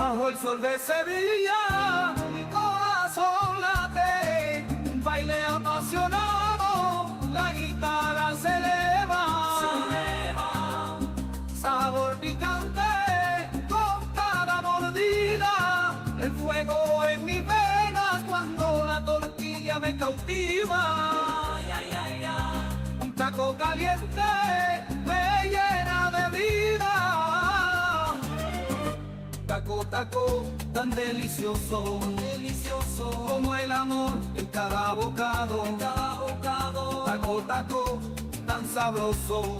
Bajo el sol de Sevilla, mi corazón late, un baile apasionado, la guitarra se eleva, sabor picante con cada mordida, el fuego en mis venas cuando la tortilla me cautiva. Un taco caliente me llena de vida. Taco, taco, tan delicioso, delicioso como el amor en cada bocado, Taco, taco, tan sabroso,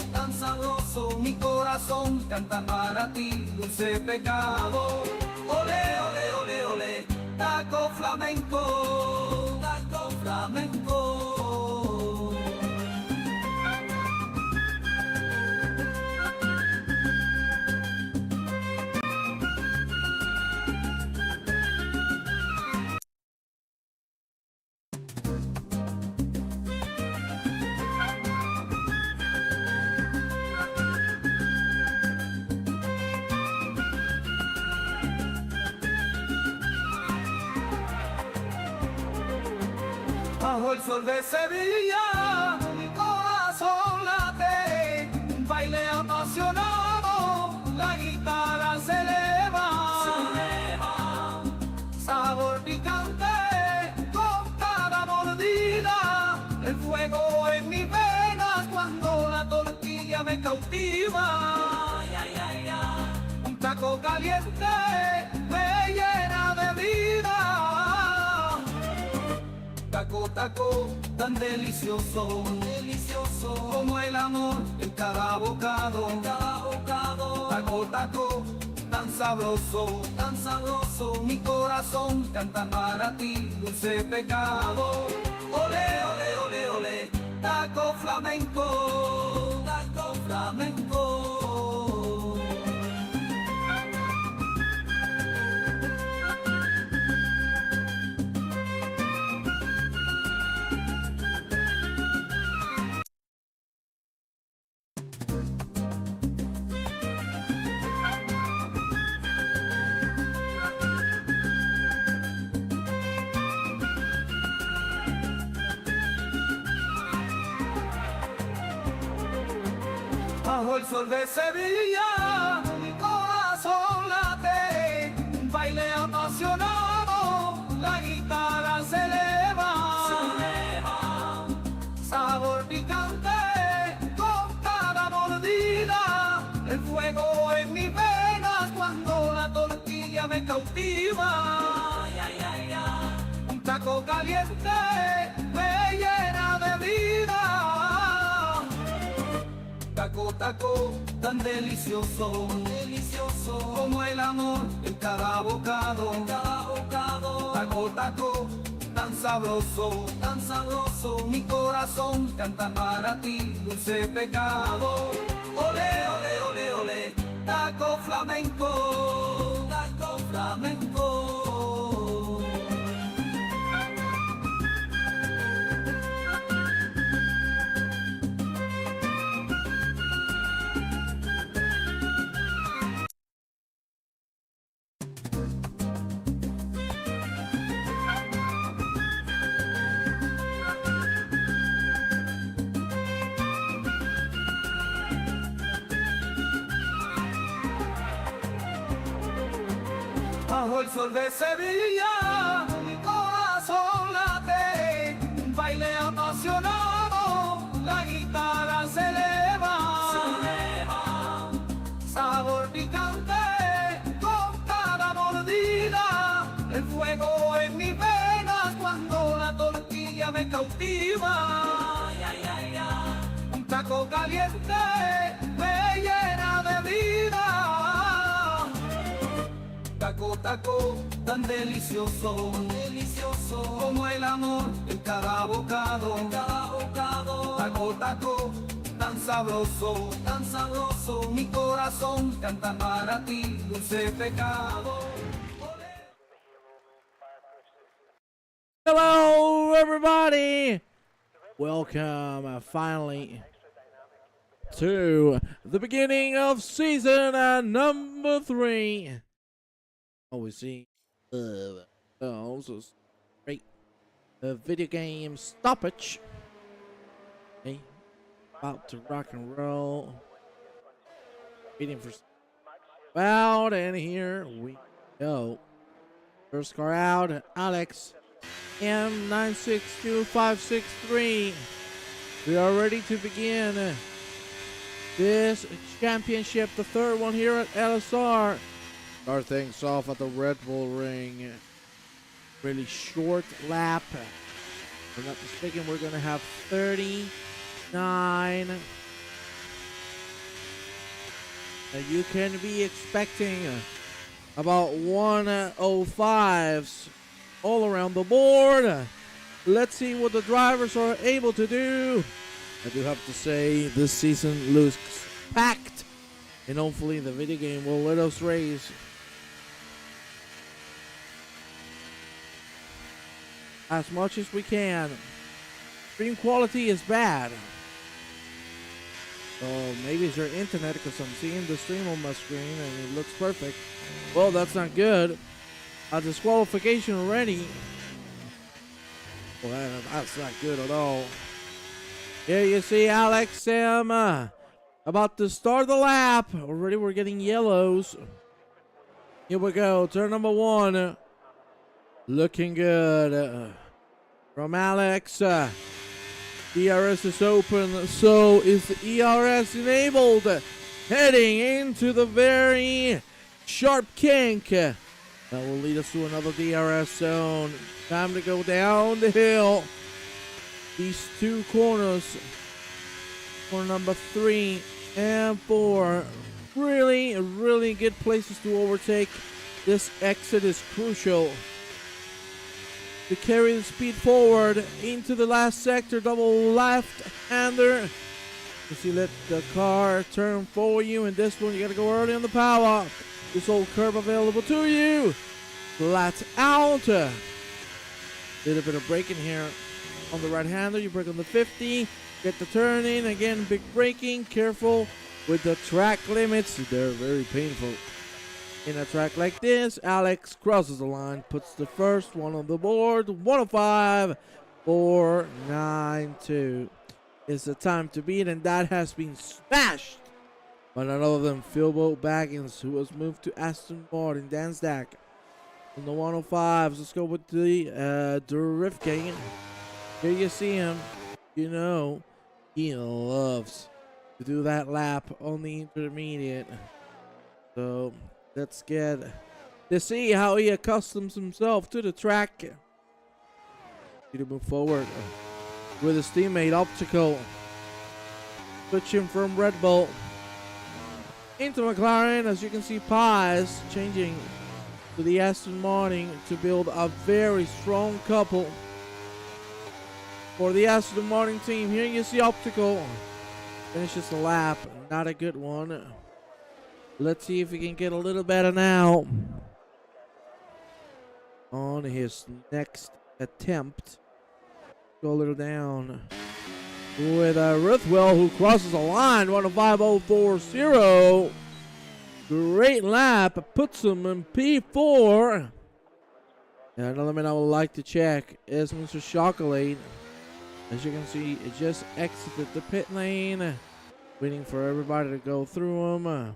mi corazón canta para ti, dulce pecado. Ole, ole, ole, ole, taco flamenco, taco flamenco. Bajo el sol de Sevilla, mi corazón late, un baile apasionado, la guitarra se eleva, sabor picante con cada mordida, el fuego en mis venas cuando la tortilla me cautiva. Un taco caliente me llena de vida. Taco, taco, tan delicioso, delicioso como el amor en cada bocado, Taco, taco, tan sabroso, mi corazón canta para ti, dulce pecado. Ole, ole, ole, ole, taco flamenco, taco flamenco. Bajo el sol de Sevilla, mi corazón late, un baile apasionado, la guitarra se eleva, sabor picante con cada mordida, el fuego en mis venas cuando la tortilla me cautiva. Un taco caliente me llena de vida. Taco, taco, tan delicioso, delicioso como el amor en cada bocado, Taco, taco, tan sabroso, mi corazón canta para ti, dulce pecado. Ole, ole, ole, ole, taco flamenco, taco flamenco. Bajo el sol de Sevilla, mi corazón late, un baile apasionado, la guitarra se eleva, sabor picante con cada mordida, el fuego en mis venas cuando la tortilla me cautiva. Un taco caliente me llena de vida. Taco, taco, tan delicioso, delicioso como el amor en cada bocado, Taco, taco, tan sabroso, mi corazón canta para ti, dulce pecado. Hello, everybody! Welcome finally to the beginning of season number 3 always see also great video game stoppage. Okay, about to rock and roll. Waiting for out, and here we go. First car out, Alex M962563. We are ready to begin this championship, the third one here at LSR. Start things off at the Red Bull Ring. Really short lap. If I'm not mistaken, we're going to have 39. You can be expecting about 105s all around the board. Let's see what the drivers are able to do. I do have to say, this season looks packed, and hopefully the video game will let us race as much as we can. Stream quality is bad, so maybe it's your internet, because I'm seeing the stream on my screen and it looks perfect. Well, that's not good. A disqualification already. Well, that's not good at all. Here you see Alex M about to start the lap. Already we're getting yellows. Here we go. Turn number 1. Looking good from Alex. DRS is open. So is the ERS enabled. Heading into the very sharp kink. That will lead us to another DRS zone. Time to go down the hill. These two corners, corner number 3 and 4, really good places to overtake. This exit is crucial to carry the speed forward into the last sector. Double left-hander. You let the car turn for you, and this one you gotta go early on the power. This old curve available to you. Flat out. Little bit of braking here. On the right hander, you brake on the 50, get the turn in, again big braking, careful with the track limits, they're very painful. In a track like this, Alex crosses the line, puts the first one on the board. 105.492 is the time to beat, and that has been smashed by none other than Philbo Baggins, who was moved to Aston Martin. Dan Stack in the 105s. Let's go with the drift game. Here you see him. You know he loves to do that lap on the intermediate. So let's get to see how he accustoms himself to the track. Need to move forward with his teammate Optical. Switching from Red Bull into McLaren. As you can see, Pies changing to the Aston Martin to build a very strong couple for the Aston Martin team. Here you see Optical finishes the lap. Not a good one. Let's see if he can get a little better now on his next attempt. Go a little down with Ruthwell, who crosses the line. 105.040. Great lap. Puts him in P4. And another man I would like to check is Mr. Chocolate. As you can see, it just exited the pit lane, waiting for everybody to go through him,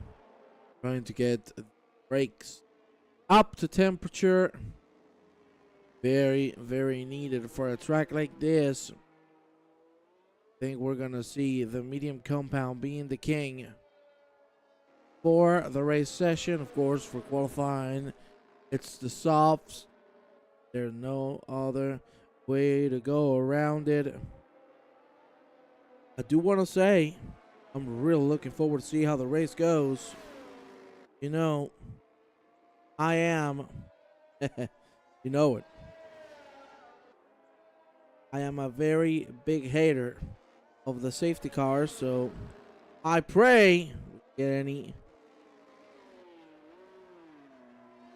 trying to get brakes up to temperature. Very needed for a track like this. I think we're gonna see the medium compound being the king for the race session. Of course, for qualifying, it's the softs. There's no other way to go around it. I do want to say I'm really looking forward to see how the race goes. You know, I am you know it, I am a very big hater of the safety cars, so I pray we get any.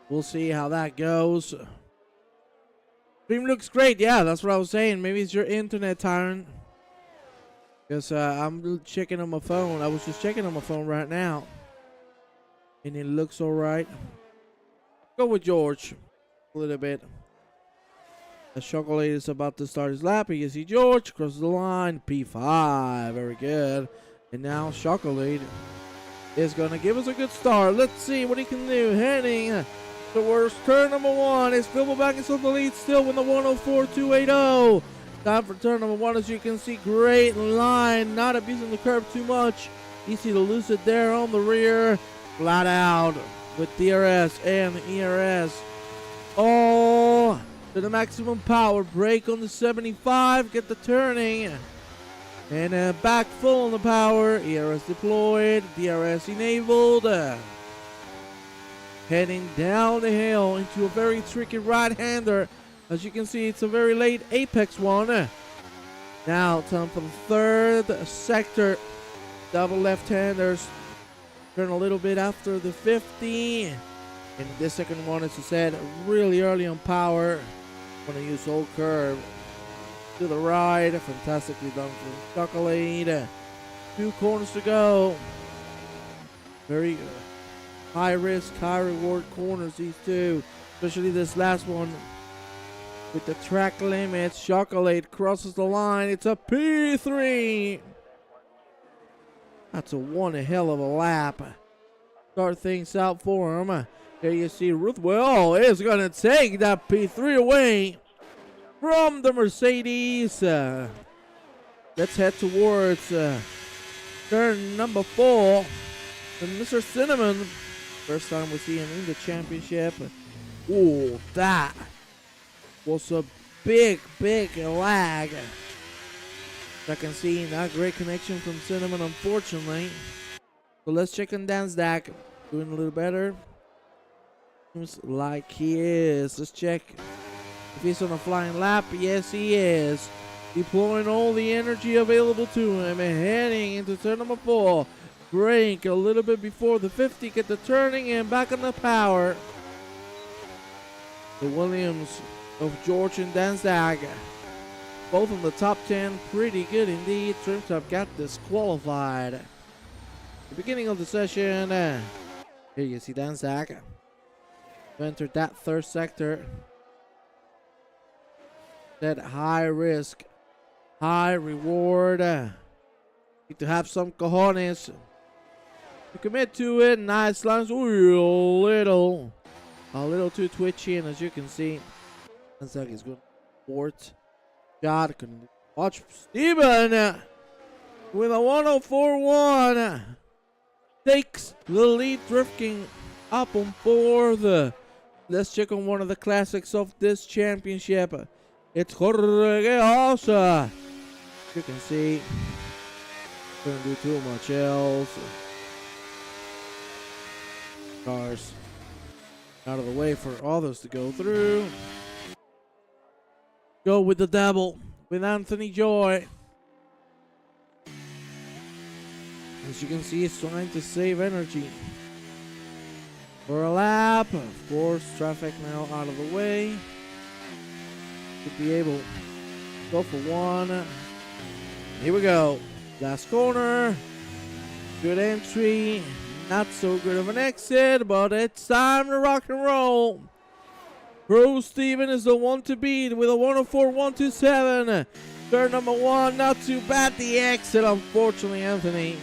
We'll see how that goes. Stream looks great. Yeah, that's what I was saying. Maybe it's your internet, Tyron. Because I'm checking on my phone. I was just checking on my phone right now. And it looks alright. Go with George a little bit. The Chocolate is about to start his lap. You see George crosses the line. P5. Very good. And now Chocolate is going to give us a good start. Let's see what he can do. Heading towards turn number 1. It's Filmelback is on the lead still with the 104.280. Time for turn number 1. As you can see, great line. Not abusing the curve too much. Easy to lose it there on the rear. Flat out with DRS and ERS. Oh, to the maximum power. Brake on the 75. Get the turning. And back full on the power. ERS deployed. DRS enabled. Heading down the hill into a very tricky right-hander. As you can see, it's a very late apex one. Now, time for the third sector. Double left-handers. Turn a little bit after the 50. And this second one, as I said, really early on power. Want to use whole curve to the right. Fantastically done from Chocolate. 2 corners to go. Very high risk, high reward corners, these two. Especially this last one with the track limits. Chocolate crosses the line. It's a P3. That's one hell of a lap. Start things out for him. Here you see Ruthwell is going to take that P3 away from the Mercedes. Let's head towards turn number 4. And Mr. Cinnamon, first time we see him in the championship. Oh, that was a big lag. I can see not great connection from Cinnamon, unfortunately. So let's check on Dan's Dak. Doing a little better. Seems like he is. Let's check if he's on a flying lap. Yes, he is. Deploying all the energy available to him and heading into turn number 4. Brake a little bit before the 50. Get the turning and back on the power. The Williams of George and Dan's Dak. Both in the top 10, pretty good indeed. Trim Top got disqualified. The beginning of the session. Here you see Dan Zach entered that third sector. That high risk, high reward. Need to have some cojones to commit to it. Nice lines. Ooh, a little too twitchy, and as you can see, Dan Zach is going forward. God, couldn't watch Steven with a 104.1 takes the lead, drifting up on 4th. Let's check on one of the classics of this championship. It's Jorge Osa. You can see, couldn't do too much else. Cars out of the way for others to go through. Go with the double with Anthony Joy. As you can see, he's trying to save energy for a lap. Of course, traffic now out of the way. Should be able to go for one. Here we go. Last corner. Good entry. Not so good of an exit, but it's time to rock and roll. Pro Steven is the one to beat with a 104.127. Turn number 1, not too bad. The exit, unfortunately, Anthony.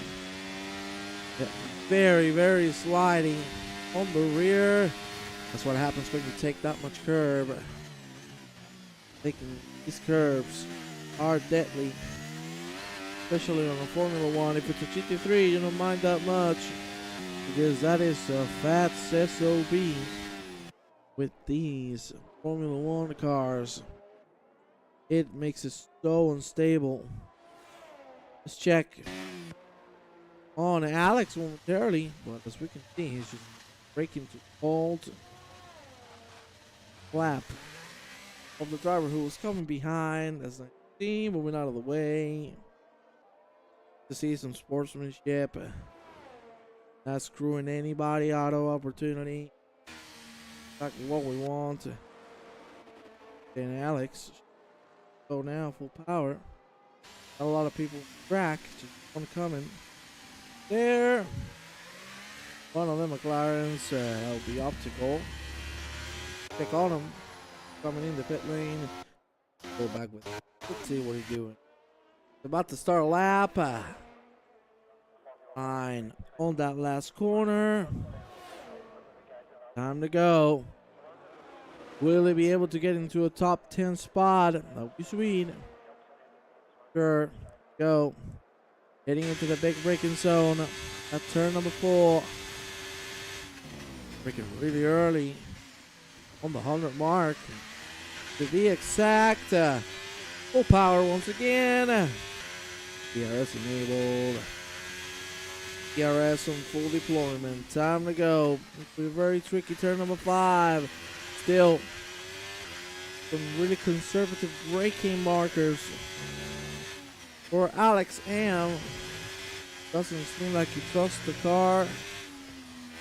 Very sliding on the rear. That's what happens when you take that much curve. Taking these curves are deadly, especially on a Formula 1. If it's a GT3, you don't mind that much, because that is a fat SOB. With these Formula 1 cars, it makes it so unstable. Let's check on Alex momentarily, but as we can see, he's just breaking to hold flap of the driver who was coming behind. As I see, moving out of the way to see some sportsmanship, not screwing anybody auto opportunity. Exactly what we want. And Alex, so now full power. Got a lot of people track, just one coming there. One of them McLarens, that'll be optical. check on him. Coming in the pit lane. Go back with. Let's see what he's doing. He's about to start a lap. Fine. On that last corner. Time to go. Will he be able to get into a top 10 spot? That would be sweet. Sure. Go. Heading into the big braking zone at turn number 4. Braking really early on the 100 mark. To be exact, full power once again. DRS enabled. DRS on full deployment. Time to go. It's a very tricky turn number 5. Still, some really conservative braking markers for Alex M. Doesn't seem like he trusts the car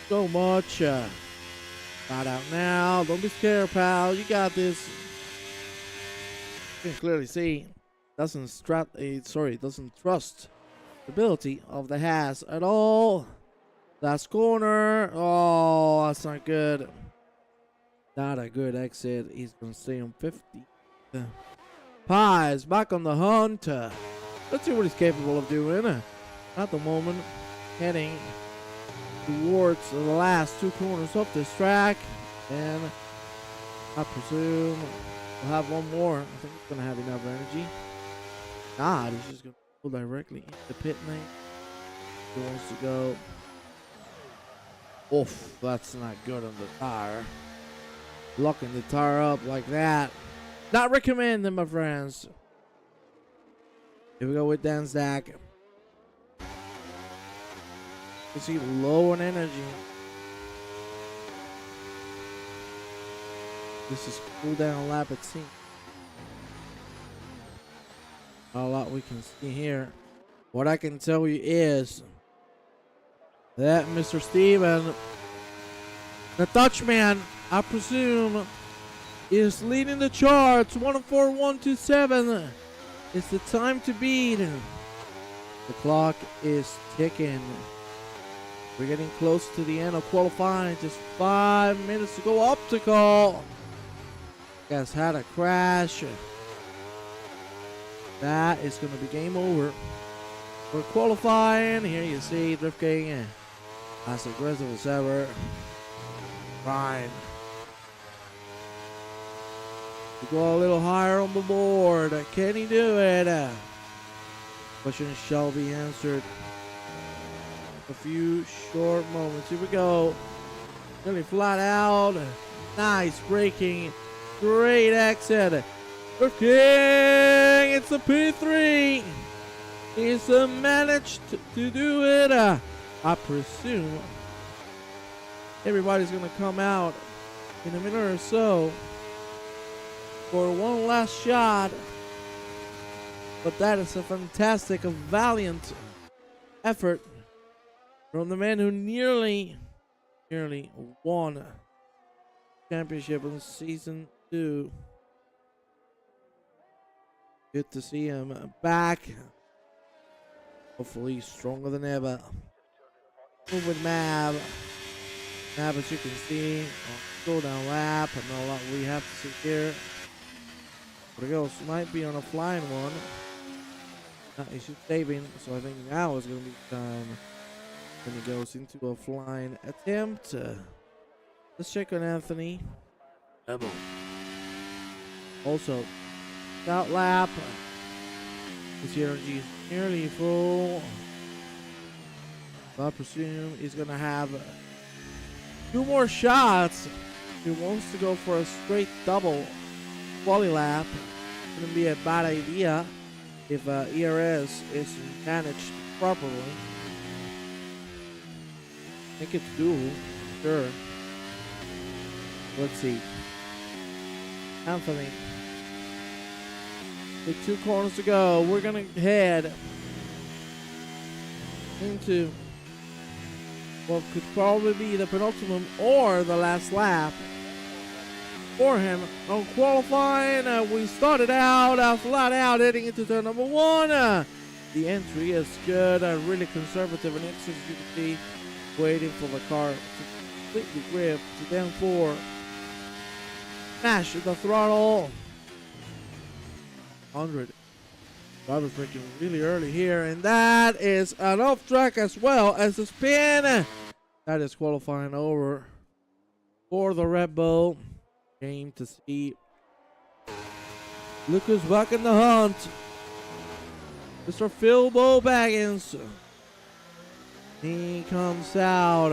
so much. Not out now. Don't be scared, pal. You got this. You can clearly see doesn't trust the ability of the Haas at all. Last corner. Oh, that's not good. Not a good exit. He's gonna stay on 50. Pies back on the hunt. Let's see what he's capable of doing. At the moment, heading towards the last 2 corners of this track, and I presume we'll have one more. I think he's gonna have enough energy. God, he's just gonna go directly into the pit lane. He wants to go. Oof, that's not good on the tire. Locking the tire up like that. Not recommended, my friends. Here we go with Dan Zach. You see low on energy. This is cool down lap at sea. Not a lot we can see here. What I can tell you is that Mr. Steven, the Dutchman, I presume, is leading the charts. 104.127. It's the time to beat. The clock is ticking. We're getting close to the end of qualifying. Just 5 minutes to go. Optical. Guys had a crash. That is going to be game over. We're qualifying. Here you see Drift King as aggressive as ever. Fine. To go a little higher on the board. Can he do it? Question shall be answered. A few short moments. Here we go. Really flat out. Nice braking. Great exit. Drift King. It's a P3. He's managed to do it. I presume everybody's going to come out in a minute or so for one last shot. But that is a fantastic, a valiant effort from the man who nearly won championship in season 2. Good to see him back. Hopefully stronger than ever. Move with Mab. Mab, as you can see, go down lap. I know a lot we have to see here. But it goes, might be on a flying one. He's saving, so I think now is going to be time when he goes into a flying attempt. Let's check on Anthony. Also, out lap. His energy is nearly full. I presume he's going to have 2 more shots. He wants to go for a straight double quali lap. It's going to be a bad idea if ERS is managed properly. I think it's doable, sure. Let's see. Anthony. With 2 corners to go, we're gonna head into what could probably be the penultimate or the last lap for him on qualifying. We started out flat out heading into turn number 1. The entry is good, really conservative and as you can see, waiting for the car to completely grip to down 4. Smash the throttle. 100. Driver's braking really early here, and that is an off track as well as the spin. That is qualifying over for the Red Bull. Game to see. Look who's back in the hunt. Mr. Philbo Baggins. He comes out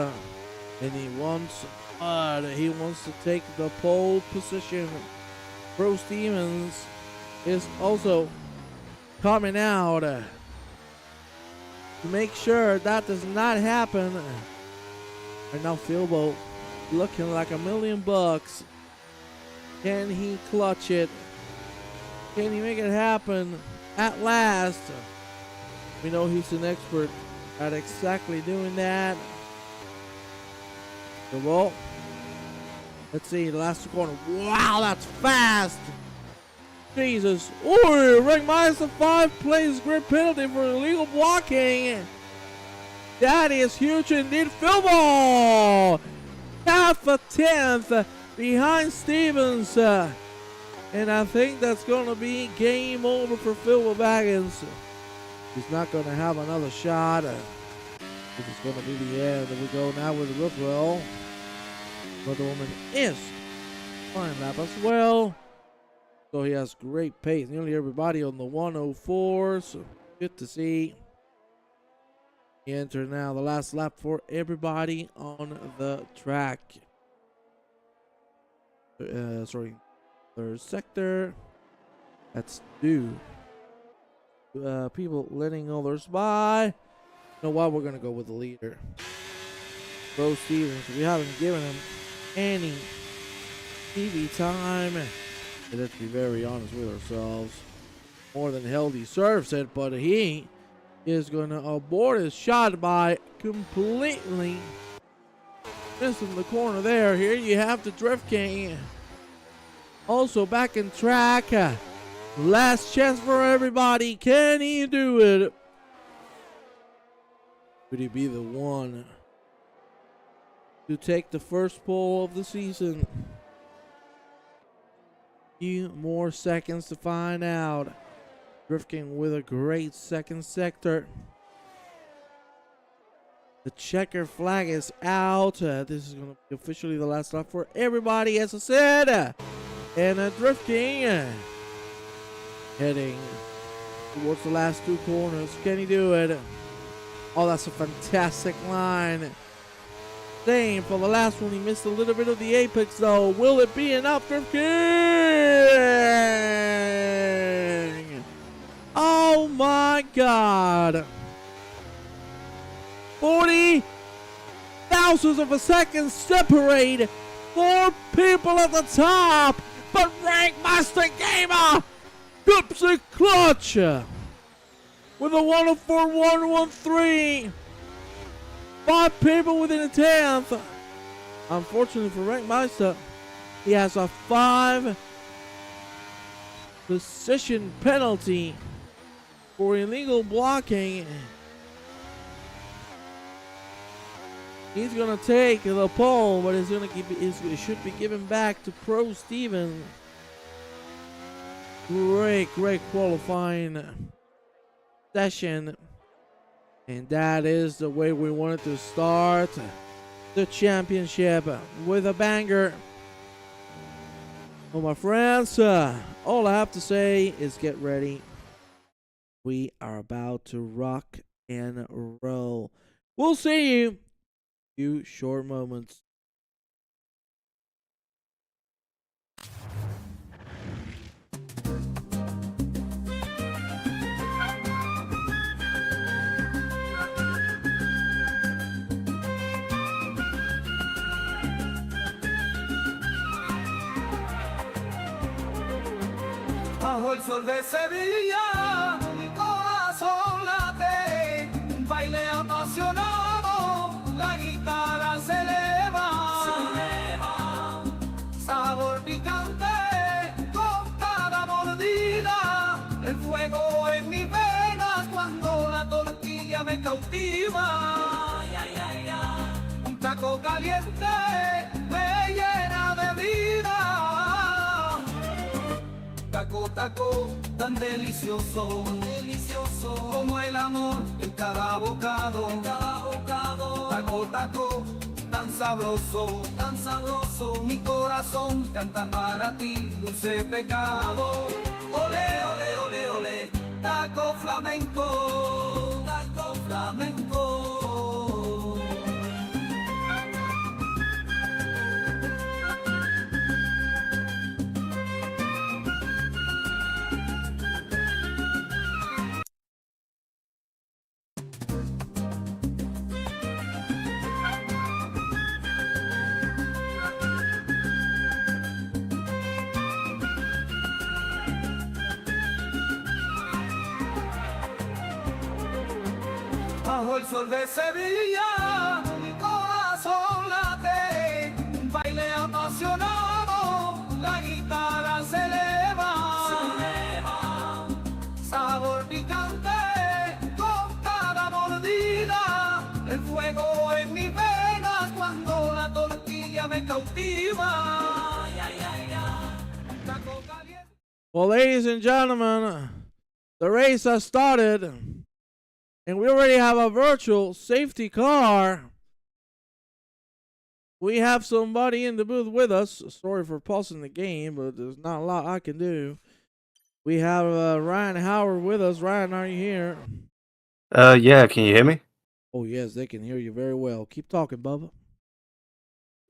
and he wants to take the pole position. Pro Stevens is also coming out to make sure that does not happen. And now Philbo looking like $1,000,000. Can he clutch it? Can he make it happen at last? We know he's an expert at exactly doing that. So, well, let's see, the last corner. Wow, that's fast! Jesus. Ooh, Ringmeister 5 plays grid penalty for illegal blocking. That is huge indeed. Philbo! Half a tenth behind Stevens. And I think that's going to be game over for Philbo Baggins. He's not going to have another shot. This is going to be the end. We go now with Rookwell. But the woman is fine lap as well. So he has great pace. Nearly everybody on the 104. So good to see. He entered now the last lap for everybody on the track. Third sector. That's two. People letting others by. You know what? We're gonna go with the leader, Pro Stevens. We haven't given him any TV time. And let's be very honest with ourselves. More than hell deserves it, but he is gonna abort his shot by completely missing the corner there. Here you have the Drift King. Also back in track. Last chance for everybody. Can he do it? Could he be the one to take the first pole of the season? Few more seconds to find out. Drift King with a great second sector. The checker flag is out. This is going to be officially the last lap for everybody, as I said. And Drift King heading towards the last two corners. Can he do it? Oh, that's a fantastic line. Same for the last one. He missed a little bit of the apex, though. Will it be enough, Drift King? Oh my God. 40 thousandths of a second separate 4 people at the top. But Rankmaster Gamer grips a clutch with a 104-113. 5 people within a tenth. Unfortunately for Rankmeister, he has a 5 position penalty for illegal blocking. He's gonna take the pole, but it's gonna keep it should be given back to Pro Steven. Great qualifying session. And that is the way we wanted to start the championship, with a banger. Well, my friends, all I have to say is get ready. We are about to rock and roll. We'll see you in a few short moments. Bajo el sol de Sevilla, mi corazón late, un baile apasionado, la guitarra se eleva, sabor picante con cada mordida, el fuego en mis venas cuando la tortilla me cautiva, un taco caliente me llena de vida. taco, tan delicioso, delicioso, como el amor en cada bocado, taco, taco, tan sabroso, mi corazón canta para ti, dulce pecado, ole, ole, ole, ole, taco flamenco, taco flamenco. Bajo el sol de Sevilla, mi corazón late, un baile apasionado, la guitarra se eleva, sabor picante con cada mordida, el fuego en mis venas cuando la tortilla me cautiva. Taco caliente. Well, ladies and gentlemen, the race has started. And we already have a virtual safety car. We have somebody in the booth with us. Sorry for pausing the game, but there's not a lot I can do. We have Ryan Howard with us. Ryan, are you here? Yeah, can you hear me? Oh, yes, they can hear you very well. Keep talking, Bubba.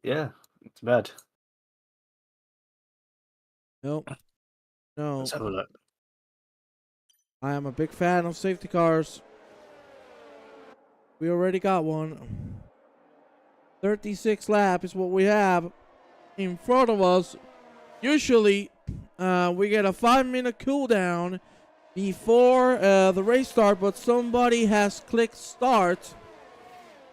Yeah, it's bad. Nope. No. Let's have a look. I am a big fan of safety cars. We already got one. 36 lap is what we have in front of us. Usually, we get a 5-minute cooldown before the race start, but somebody has clicked start.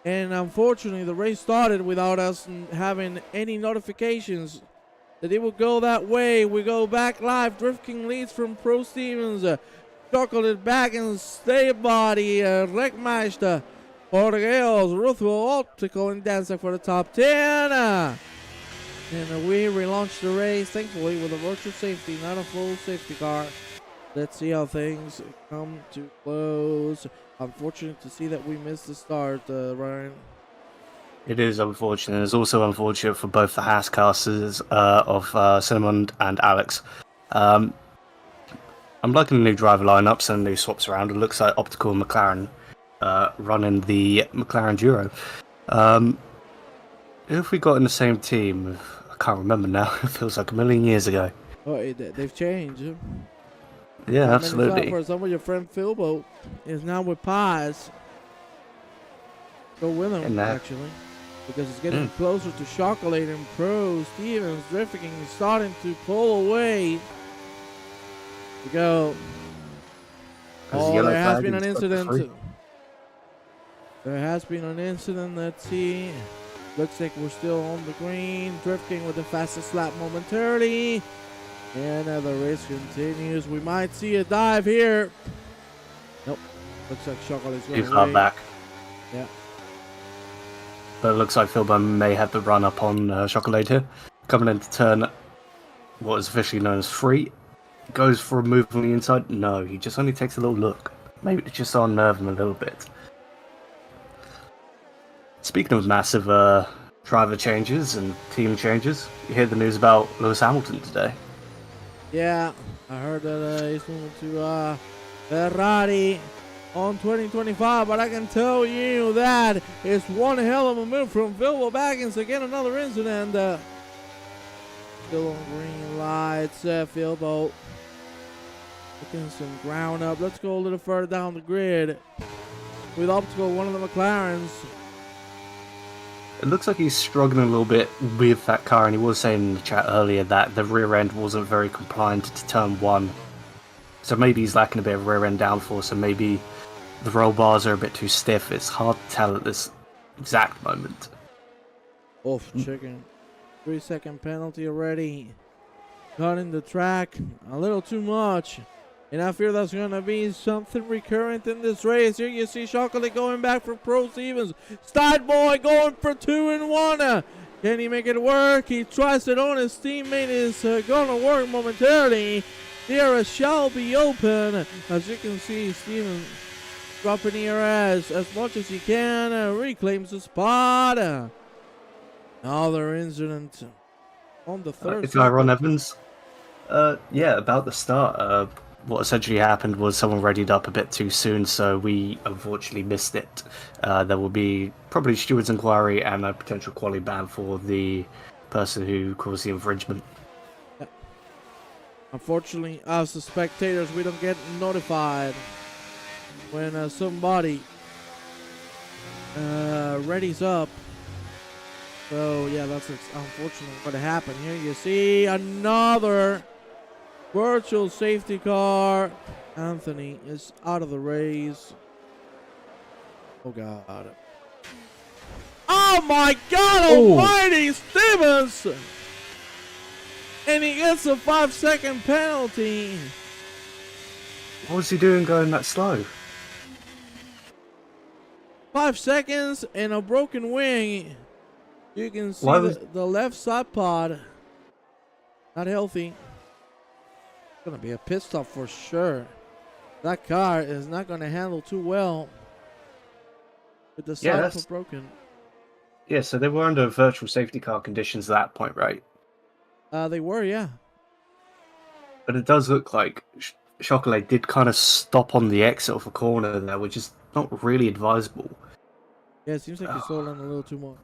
And unfortunately, the race started without us having any notifications that it would go that way. We go back live. Drift King leads from Pro Stevens. Chocolate back and stay body. Rekmeister. Portugal's Ruthwell Optical and dancing for the top 10. And we relaunched the race, thankfully, with a virtual safety, not a full safety car. Let's see how things come to close. Unfortunate to see that we missed the start, Ryan. It is unfortunate. It's also unfortunate for both the Haascasters of Cinnamon and Alex. I'm liking the new driver lineups and new swaps around. It looks like Optical and McLaren running the McLaren Duo. Who have we got in the same team? I can't remember now. It feels like a million years ago. Oh, they've changed. Yeah, absolutely. For some of your friend Philbo is now with Paz. Go with him, actually. Because it's getting closer to Chocolate and Pro. Stevens drifting, starting to pull away. To go. Oh, there has been an incident. There has been an incident. Let's see. Looks like we're still on the green. Drifting with the fastest lap momentarily. And the race continues. We might see a dive here. Nope. Looks like Chocolate's going too far back. Yeah. But it looks like Philbo may have the run up on Chocolate here. Coming into turn, what is officially known as 3. Goes for a move on the inside. No, he just only takes a little look. Maybe it's just on nerve him a little bit. Speaking of massive driver changes and team changes, you hear the news about Lewis Hamilton today. Yeah, I heard that he's moving to Ferrari on 2025, but I can tell you that it's one hell of a move from Philbo Baggins. Again, another incident. Still on green lights, Philbo. Looking some ground up. Let's go a little further down the grid. With Optical, one of the McLarens. It looks like he's struggling a little bit with that car, and he was saying in the chat earlier that the rear end wasn't very compliant to turn 1. So maybe he's lacking a bit of rear end downforce, and maybe the roll bars are a bit too stiff. It's hard to tell at this exact moment. Off chicken. 3-second penalty already. Cutting the track a little too much. And I fear that's going to be something recurrent in this race. Here you see Chocolate going back for Pro Stevens. Stide Boy going for 2 and 1. Can he make it work? He tries it on. His teammate is going to work momentarily. DRS shall be open. As you can see, Steven dropping DRS as much as he can. Reclaims the spot. Another incident on the third It's Ron sector. Evans. Yeah, about the start. What essentially happened was someone readied up a bit too soon, so we unfortunately missed it. There will be probably steward's inquiry and a potential quality ban for the person who caused the infringement. Unfortunately, us the spectators, we don't get notified when somebody readies up. So yeah, that's unfortunately what happened here. You see another virtual safety car. Anthony is out of the race. Oh God. Oh my God almighty, Stevens! And he gets a 5-second penalty. What was he doing going that slow? 5 seconds and a broken wing. You can see the left side pod. Not healthy. It's gonna be a pit stop for sure. That car is not gonna handle too well with the side pod broken. Yeah, so they were under virtual safety car conditions at that point, right? They were, yeah. But it does look like Chocolat did kind of stop on the exit of a corner there, which is not really advisable. Yeah, it seems like he slowed down a little too much.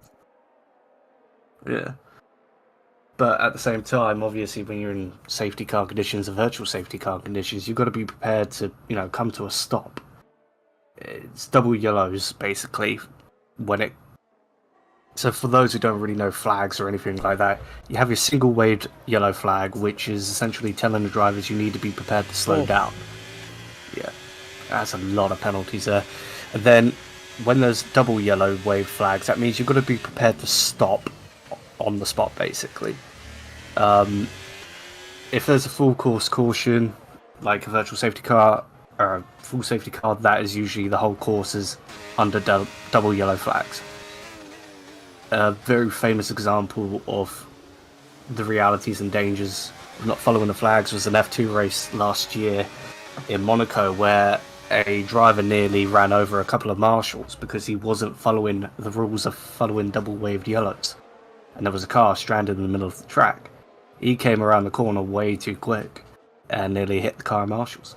Yeah. But at the same time, obviously, when you're in safety car conditions or virtual safety car conditions, you've got to be prepared to, come to a stop. It's double yellows, basically, when it... So for those who don't really know flags or anything like that, you have your single waved yellow flag, which is essentially telling the drivers you need to be prepared to slow down. Yeah, that's a lot of penalties there. And then when there's double yellow wave flags, that means you've got to be prepared to stop on the spot, basically. If there's a full course caution, like a virtual safety car or a full safety car, that is usually the whole course is under double yellow flags. A very famous example of the realities and dangers of not following the flags was an F2 race last year in Monaco, where a driver nearly ran over a couple of marshals because he wasn't following the rules of following double waved yellows. And there was a car stranded in the middle of the track. He came around the corner way too quick and nearly hit the car marshals.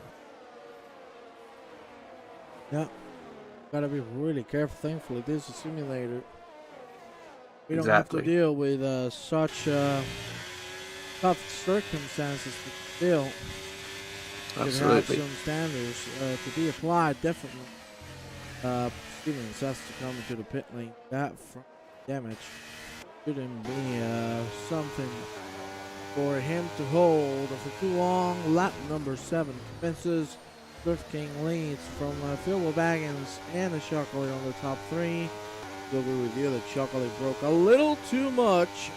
Yeah, gotta be really careful. Thankfully, this is a simulator. We don't have to deal with such tough circumstances, but still, Absolutely. have some standards to be applied. Definitely, Stevens has to come into the pit lane. That front damage shouldn't be something for him to hold for too long. Lap number 7 commences. Swift King leads from Phil Baggins and the Chocolate on the top 3. We'll review that Chocolate broke a little too much.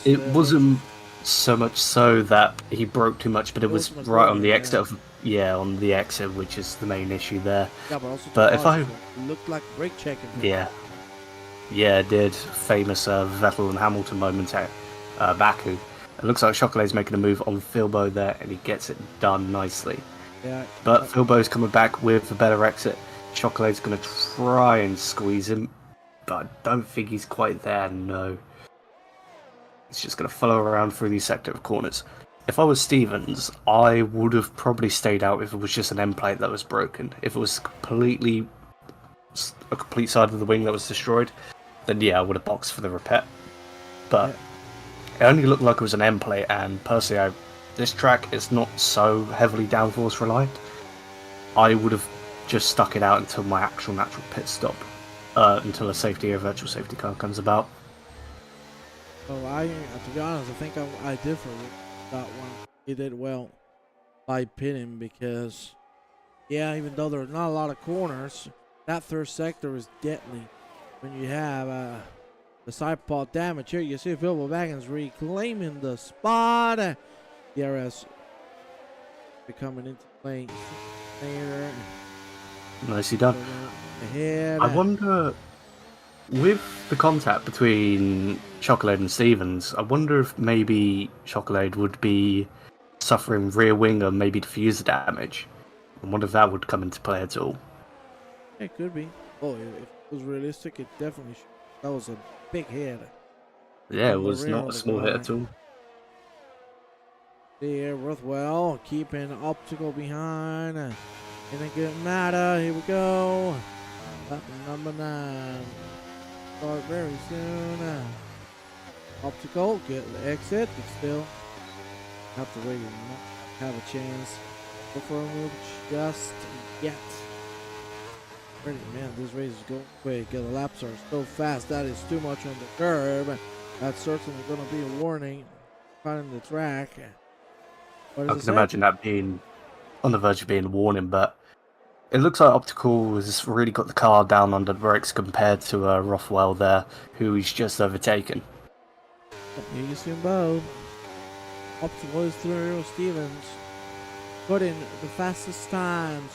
It wasn't so much so that he broke too much, but it was right on the exit of on the exit, which is the main issue there. Yeah, but also if I it looked like brake checking. Yeah, it did. Famous Vettel and Hamilton moment at Baku. It looks like Chocolat's making a move on Philbo there, and he gets it done nicely. Yeah, but Philbo's coming back with a better exit. Chocolate's going to try and squeeze him, but I don't think he's quite there, no. He's just going to follow around through these sector of corners. If I was Stevens, I would have probably stayed out if it was just an end plate that was broken. If it was a complete side of the wing that was destroyed, then yeah, I would have boxed for the repair. But it only looked like it was an end plate, and personally, this track is not so heavily downforce reliant. I would have just stuck it out until my actual natural pit stop, until a virtual safety car comes about. Well, to be honest, I think I differ with that one. He did well by pitting because, yeah, even though there's not a lot of corners, that third sector is deadly. When you have the side pod damage here, you see Phil Baggins reclaiming the spot. DRS coming into play there. Nicely done. Ahead. I wonder, with the contact between Chocolate and Stevens, I wonder if maybe Chocolate would be suffering rear wing or maybe diffuser damage. I wonder if that would come into play at all. It could be. Oh, if it was realistic, it definitely should. That was a big hit. Yeah, it On the was rear not of a the small hit car. at all. There, Rothwell keeping Optical behind. In a good matter. Here we go. Lap number 9. Start very soon. Optical, get the exit, but still have to wait. Not have a chance. Go for a move just yet. Pretty man, this race is going quick. The laps are so fast. That is too much on the curb. That's certainly going to be a warning. Finding the track. What I does it can say? imagine that being on the verge of being a warning, but it looks like Optical has really got the car down under the brakes compared to Rothwell there, who he's just overtaken. Here you see them both. Optical is through. Stevens putting the fastest times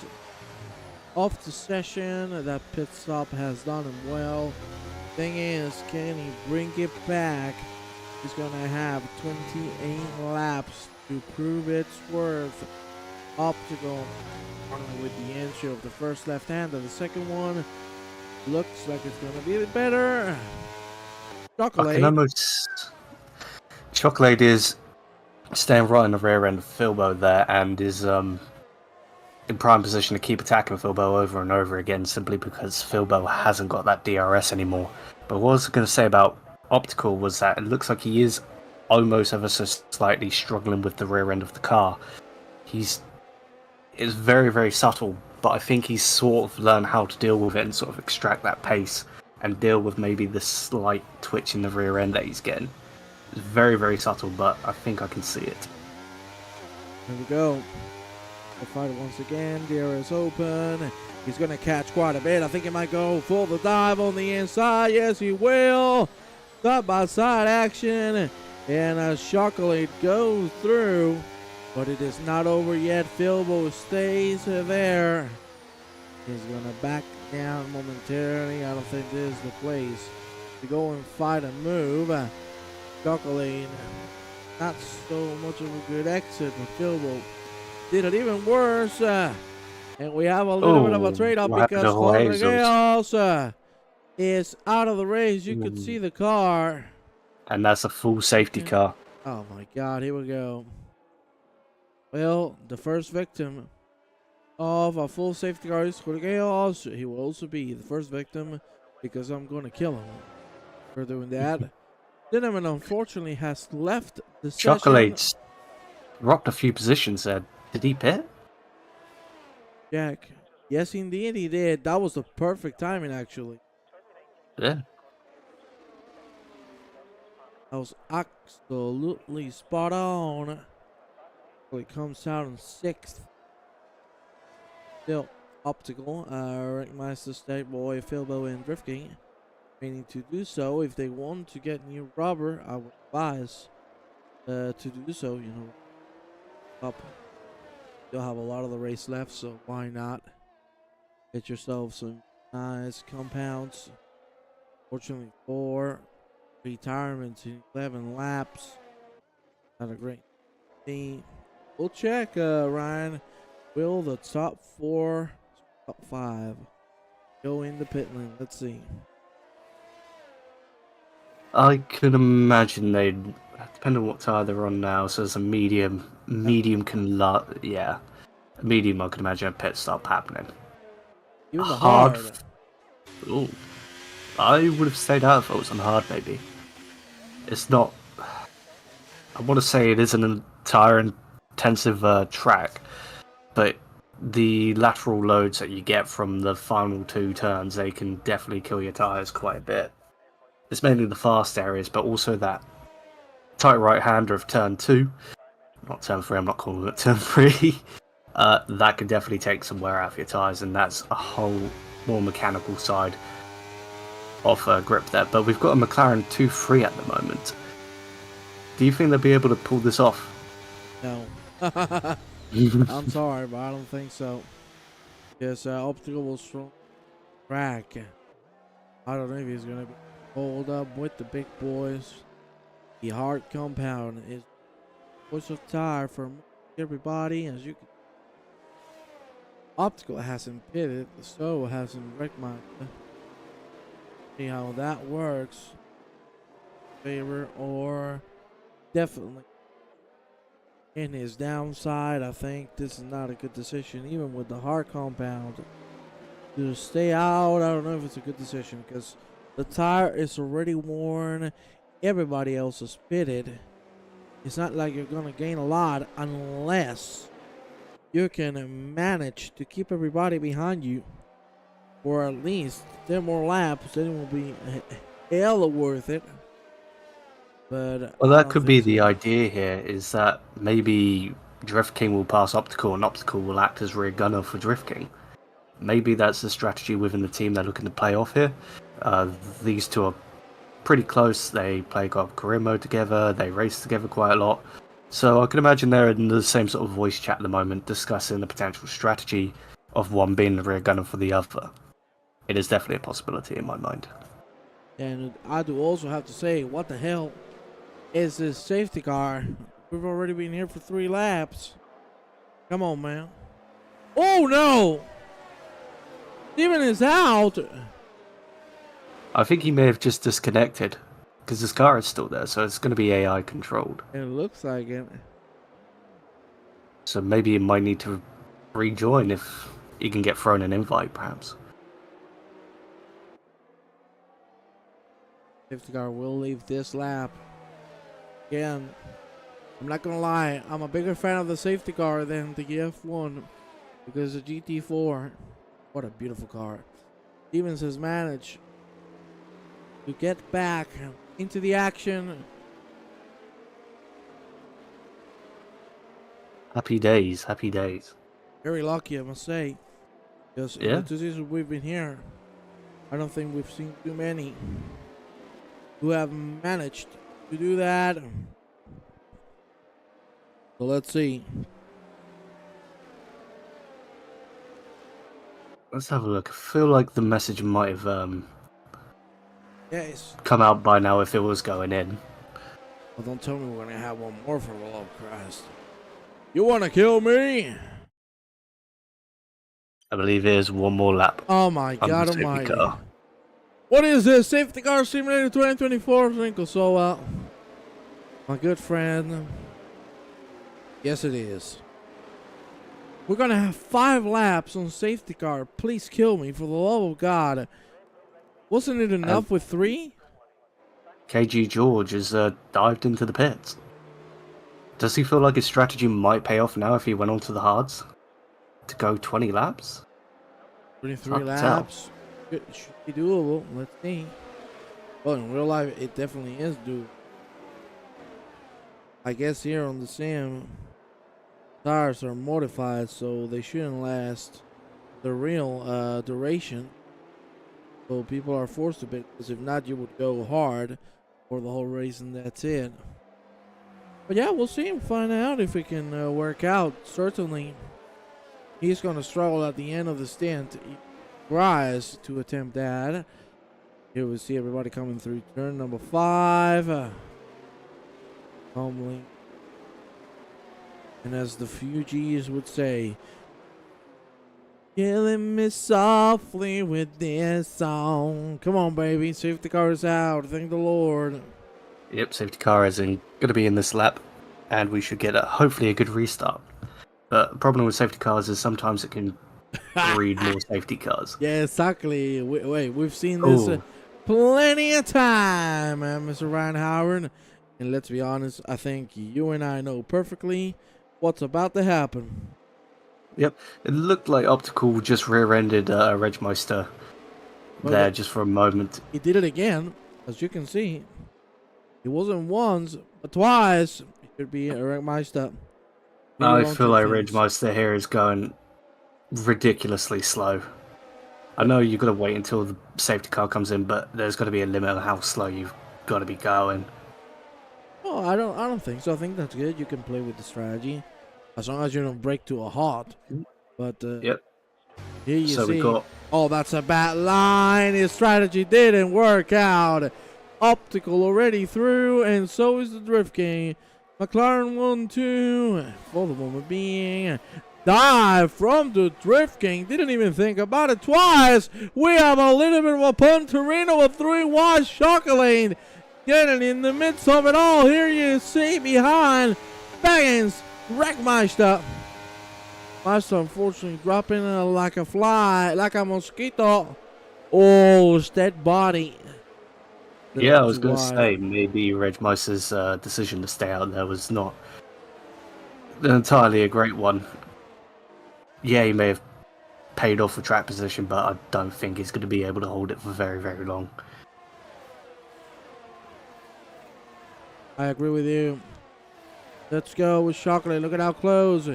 off the session. That pit stop has done him well. Thing is, can he bring it back? He's gonna have 28 laps to prove its worth. Optical with the entry of the first left hander. The second one looks like it's gonna be a bit better. I can Chocolate. almost... Chocolate is staying right in the rear end of Filbo there and is in prime position to keep attacking Filbo over and over again simply because Filbo hasn't got that DRS anymore. But what I was going to say about Optical was that it looks like he is almost ever so slightly struggling with the rear end of the car. It's very, very subtle, but I think he's sort of learned how to deal with it and sort of extract that pace and deal with maybe the slight twitch in the rear end that he's getting. It's very, very subtle, but I think I can see it. Here we go. The fight once again. DRS open. He's going to catch quite a bit. I think he might go for the dive on the inside. Yes, he will. Side by side action. And Chocolate goes through. But it is not over yet. Filbo stays there. He's going to back down momentarily. I don't think this is the place to go and fight and move. Chocolate, not so much of a good exit, but Filbo did it even worse. And we have a little bit of a trade-off because Rodriguez is out of the race. You could see the car. And that's a full safety car. Oh my God, here we go. Well, the first victim of a full safety car is Rodriguez. He will also be the first victim because I'm going to kill him for doing that. Cinnamon unfortunately has left the session. Chocolate's rocked a few positions there. Did he pit? Jack. Yes, indeed he did. That was the perfect timing, actually. Yeah. That was absolutely spot on. So he comes out in 6th. Still Optical. Rickmeister State Boy, Filbo, and Drifting. Meaning to do so. If they want to get new rubber, I would advise to do so, you know. Up. You'll have a lot of the race left, so why not get yourself some nice compounds. Fortunately, 4 retirements in 11 laps. Not a great thing. We'll check, Ryan. Will the top 5 go in the pit lane? Let's see. I could imagine they'd, depending on what tire they're on now, so there's a medium. Medium can, yeah. Medium, I could imagine a pit stop happening. Even the hard. Ooh. I would have stayed out if I was on hard, maybe. It's not... I want to say it is an tire-intensive track, but the lateral loads that you get from the final 2 turns, they can definitely kill your tires quite a bit. It's mainly the fast areas, but also that tight right-hander of turn 2. Not turn 3, I'm not calling it turn 3. That can definitely take some wear out of your tyres, and that's a whole more mechanical side of grip there. But we've got a McLaren 2-3 at the moment. Do you think they'll be able to pull this off? No. I'm sorry, but I don't think so. Yes, Optical will strong track. I don't know if he's going to be hold up with the big boys. The hard compound is choice of tire for everybody. As you can, Optical hasn't pitted, so hasn't wrecked my. See how that works. Favor or definitely in his downside. I think this is not a good decision, even with the hard compound. To stay out, I don't know if it's a good decision because the tire is already worn. Everybody else is pitted. It's not like you're gonna gain a lot unless you can manage to keep everybody behind you for at least 10 more laps. Then it will be hella worth it. But Well, I that don't could be think the so. idea here, is that maybe Drift King will pass Optical and Optical will act as rear gunner for Drift King. Maybe that's the strategy within the team they're looking to play off here. These two are pretty close. They play career mode together. They race together quite a lot. So I can imagine they're in the same sort of voice chat at the moment, discussing the potential strategy of one being the rear gunner for the other. It is definitely a possibility in my mind. And I do also have to say, what the hell is this safety car? We've already been here for 3 laps. Come on, man. Oh, no! Steven is out! I think he may have just disconnected, because his car is still there, so it's going to be AI controlled. It looks like it. So maybe he might need to rejoin if he can get thrown an invite, perhaps. Safety car will leave this lap. Again, I'm not gonna lie, I'm a bigger fan of the safety car than the F1 because the GT4, what a beautiful car. Stevens has managed to get back into the action. Happy days, happy days. Very lucky, I must say. Because in Yeah. the 2 seasons we've been here, I don't think we've seen too many who have managed to do that. So let's see. Let's have a look. I feel like the message might have Yes. come out by now if it was going in. Well, don't tell me we're gonna have one more for the love of Christ. You wanna kill me? I believe it is one more lap. Oh my on God the safety almighty. car. What is this? Safety Car Simulator 2024? Wrinkle so my good friend. Yes, it is. We're gonna have 5 laps on safety car. Please kill me, for the love of God. Wasn't it enough with 3? KG George has dived into the pits. Does he feel like his strategy might pay off now if he went onto the hards? To go 20 laps? 23 Hard to tell. laps. It should be doable. Let's see. Well, in real life, it definitely is doable. I guess here on the sim, tires are modified, so they shouldn't last the real duration. So people are forced to bid, because if not, you would go hard for the whole race, and that's it. But yeah, we'll see and find out if it can work out. Certainly, he's going to struggle at the end of the stint. He tries to attempt that. Here we see everybody coming through turn number 5. Calmly. And as the Fugees would say, killing me softly with this song. Come on, baby. Safety car is out. Thank the Lord. Yep, safety car is going to be in this lap, and we should get hopefully a good restart. But the problem with safety cars is sometimes it can breed more safety cars. Yeah, exactly. Wait, we've seen this plenty of time, Mr. Ryan Howard. And let's be honest, I think you and I know perfectly what's about to happen. Yep, it looked like Optical just rear-ended Regmeister there just for a moment. He did it again, as you can see. It wasn't once, but twice. It could be a Regmeister. I feel like Regmeister here is going ridiculously slow. I know you've got to wait until the safety car comes in, but there's got to be a limit on how slow you've got to be going. Oh, I don't think so. I think that's good. You can play with the strategy as long as you don't break to a halt. But Yep. here you So see. we got. Oh, that's a bad line. His strategy didn't work out. Optical already through, and so is the Drift King. McLaren 1-2 for the moment being. Dive from the Drift King. Didn't even think about it twice. We have a little bit of a Punterino with 3 wide Chocolate getting in the midst of it all. Here you see behind Baggins, Wreckmeister. Meister unfortunately dropping like a fly, like a mosquito. Oh, it's dead body. Yeah, I was going to say, maybe Regmeister's decision to stay out there was not entirely a great one. Yeah, he may have paid off for track position, but I don't think he's going to be able to hold it for very, very long. I agree with you. Let's go with Chocolate. Look at how close.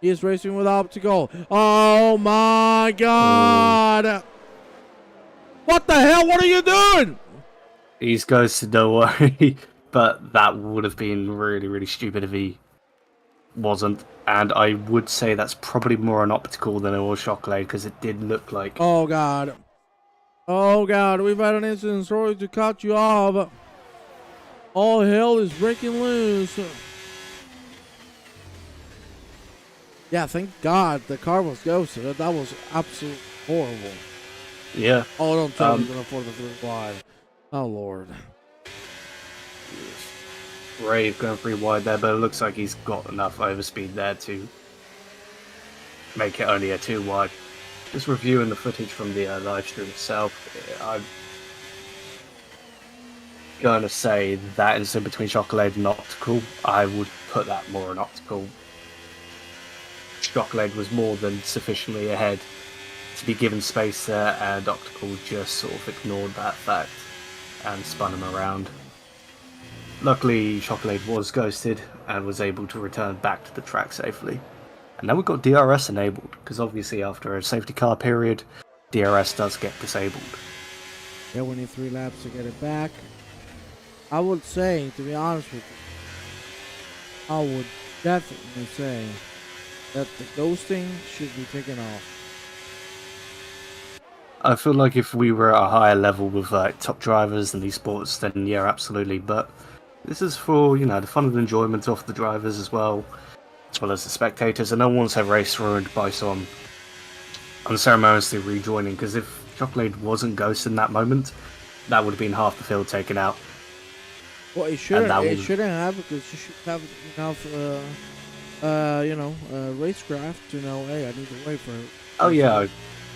He is racing with Optical. Oh my God. What the hell? What are you doing? He's ghosted, don't worry. But that would have been really, really stupid if he wasn't. And I would say that's probably more an Optical than it was Chocolate, because it did look like... Oh God. Oh God, we've had an incident. Sorry to cut you off. All hell is breaking loose. Yeah, thank God the car was ghosted. That was absolutely horrible. Yeah. Oh, don't tell me he's going to afford the 3 wide. Oh, Lord. Rave going 3 wide there, but it looks like he's got enough overspeed there to make it only a 2 wide. Just reviewing the footage from the live stream itself, I'm going to say that instead between Chocolate and Optical, I would put that more in Optical. Chocolate was more than sufficiently ahead to be given space there, and Optical just sort of ignored that fact and spun him around. Luckily, Chocolate was ghosted and was able to return back to the track safely. And now we've got DRS enabled, because obviously after a safety car period, DRS does get disabled. Yeah, we need 3 laps to get it back. I would say, to be honest with you, I would definitely say that the ghosting should be taken off. I feel like if we were at a higher level with top drivers in these sports, then yeah, absolutely. But this is for, you know, the fun and enjoyment of the drivers as well as the spectators. And I don't want to have race ruined by someone unceremoniously rejoining, because if Chocolate wasn't ghosted in that moment, that would have been half the field taken out. Well, it shouldn't have, because you should have enough, racecraft to know, hey, I need to wait for it. Oh yeah, I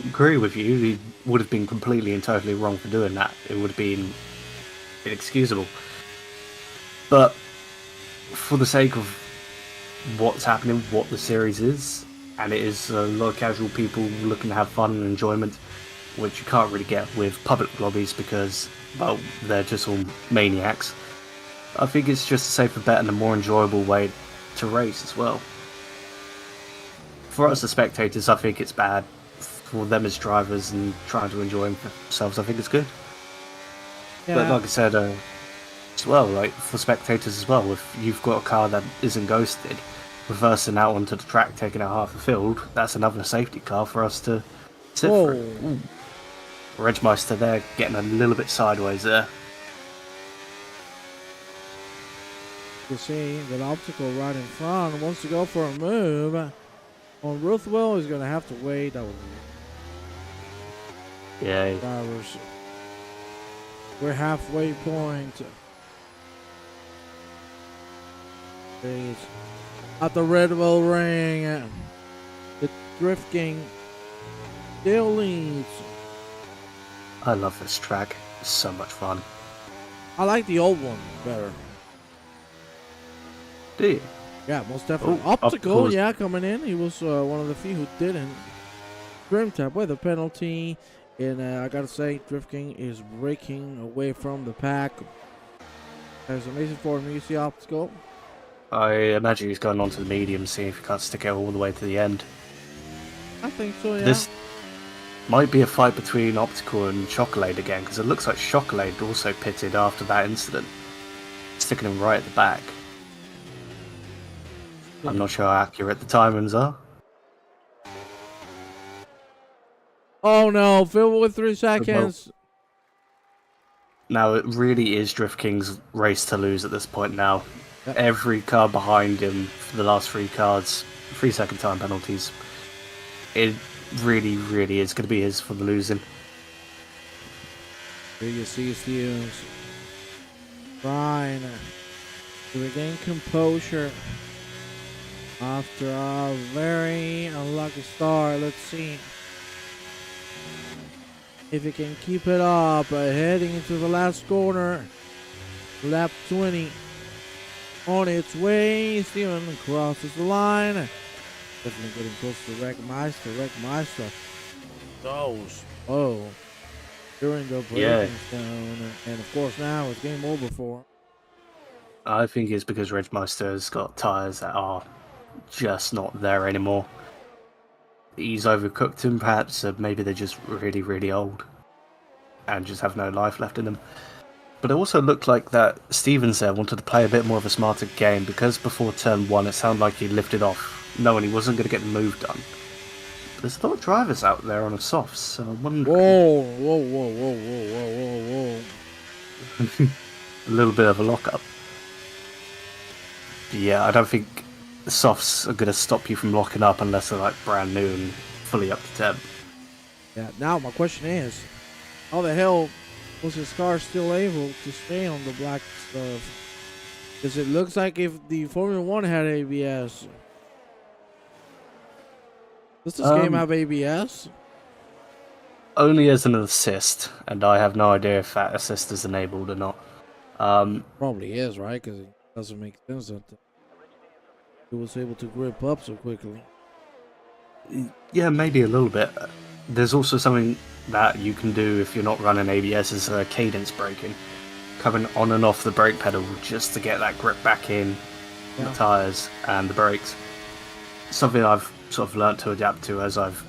agree with you. He would have been completely and totally wrong for doing that. It would have been inexcusable. But for the sake of what's happening, what the series is, and it is a lot of casual people looking to have fun and enjoyment, which you can't really get with public lobbies because, well, they're just all maniacs. I think it's just a safer bet and a more enjoyable way to race as well. For us as spectators, I think it's bad. For them as drivers and trying to enjoy themselves, I think it's good. Yeah. But like I said, as well, like for spectators as well, if you've got a car that isn't ghosted, reversing out onto the track, taking out half the field, that's another safety car for us to sit through. Regmeister there getting a little bit sideways there. You see that Optical right in front wants to go for a move. On Ruthwell is going to have to wait. That was yeah. Drivers. We're halfway point. Please. At the Red Bull Ring, the Drift King still leads. I love this track. It's so much fun. I like the old one better. Do you? Yeah, most definitely. Optical, yeah, coming in. He was one of the few who didn't. Grim tap with a penalty. And I gotta say, Drift King is breaking away from the pack. That's amazing for him. You see Optical? I imagine he's going on to the medium, seeing if he can't stick it all the way to the end. I think so, yeah. This might be a fight between Optical and Chocolate again, because it looks like Chocolate also pitted after that incident, sticking him right at the back. I'm not sure how accurate the timings are. Oh no, Phil with 3 seconds. Now it really is Drift King's race to lose at this point now. Yep. Every car behind him for the last 3 cars, 3 second time penalties. It really, really is going to be his for the losing. Here you see Stevens trying to regain composure after a very unlucky start. Let's see if he can keep it up. Heading into the last corner, lap 20 on its way. Steven crosses the line. Definitely getting close to Wreckmeister goes during the braking zone, and of course now it's game over for him. I think it's because Regmeister's got tyres that are just not there anymore. He's overcooked them, perhaps. Maybe they're just really, really old and just have no life left in them. But it also looked like that Stevens there wanted to play a bit more of a smarter game, because before turn 1 it sounded like he lifted off knowing he wasn't going to get the move done. But there's a lot of drivers out there on the softs, so I'm wondering... Whoa. A little bit of a lockup. Yeah, I don't think the softs are going to stop you from locking up unless they're like brand new and fully up to temp. Yeah, now my question is, how the hell was his car still able to stay on the black stuff? Because it looks like if the Formula 1 had ABS. Does this game have ABS? Only as an assist, and I have no idea if that assist is enabled or not. Probably is, right? Because it doesn't make sense that he was able to grip up so quickly. Yeah, maybe a little bit. There's also something that you can do if you're not running ABS, is cadence braking. Coming on and off the brake pedal just to get that grip back in the tyres and the brakes. Something I've sort of learnt to adapt to as I've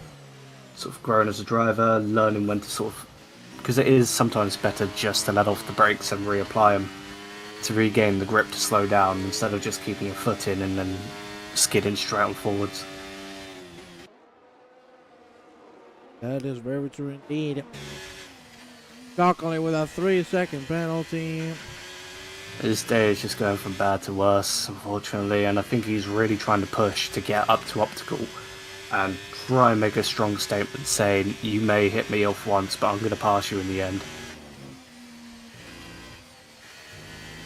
sort of grown as a driver, learning when to sort of... Because it is sometimes better just to let off the brakes and reapply them to regain the grip to slow down, instead of just keeping your foot in and then skidding straight on forwards. That is very true indeed. Shockingly with a 3-second penalty. His day is just going from bad to worse, unfortunately, and I think he's really trying to push to get up to optical and try and make a strong statement saying, you may hit me off once, but I'm going to pass you in the end.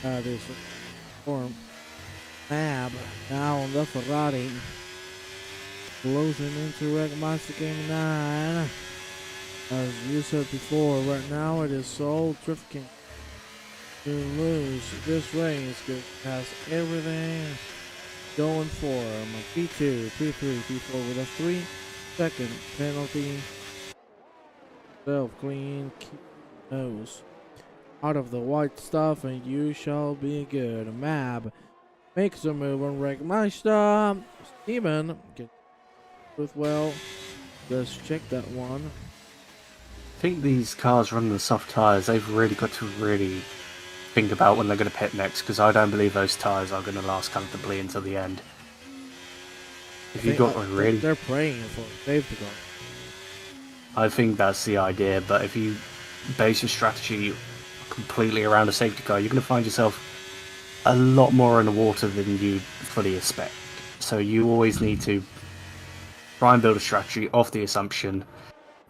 That is for Mab now on the Ferrari. Closing into Wreckmeister game 9. As you said before, right now it is so terrific to lose this race because it has everything going for him. P2, P3, P4 with a 3-second penalty. Self-clean, keep nose out of the white stuff and you shall be good. Mab makes a move on Wreckmeister. Steven gets with well. Let's check that one. I think these cars running the soft tyres, they've really got to really think about when they're going to pit next, because I don't believe those tyres are going to last comfortably until the end. If you've got really... They're praying for safety car. I think that's the idea, but if you base your strategy completely around a safety car, you're going to find yourself a lot more in the water than you fully expect. So you always need to try and build a strategy off the assumption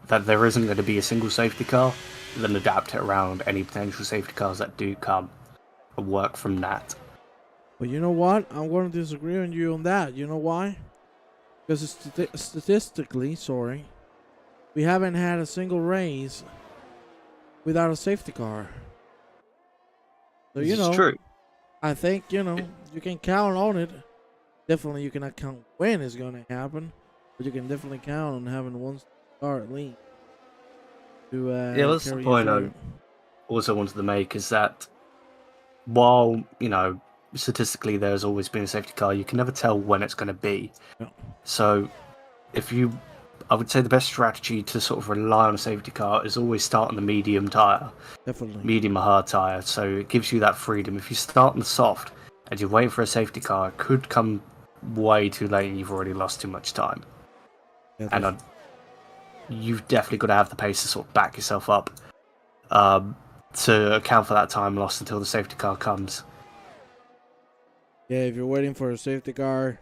that there isn't going to be a single safety car, then adapt it around any potential safety cars that do come and work from that. But you know what? I'm going to disagree on you on that. You know why? Because statistically, we haven't had a single race without a safety car. So, you know, true. I think, you know, you can count on it. Definitely you cannot count when it's going to happen, but you can definitely count on having one car at least. Yeah, that's the point I also wanted to make, is that while, you know, statistically there's always been a safety car, you can never tell when it's going to be. Yeah. So I would say the best strategy to sort of rely on a safety car is always start on the medium tyre. Definitely. Medium or hard tyre, so it gives you that freedom. If you start on the soft and you're waiting for a safety car, it could come way too late and you've already lost too much time. Yeah, and you've definitely got to have the pace to sort of back yourself up to account for that time lost until the safety car comes. Yeah, if you're waiting for a safety car,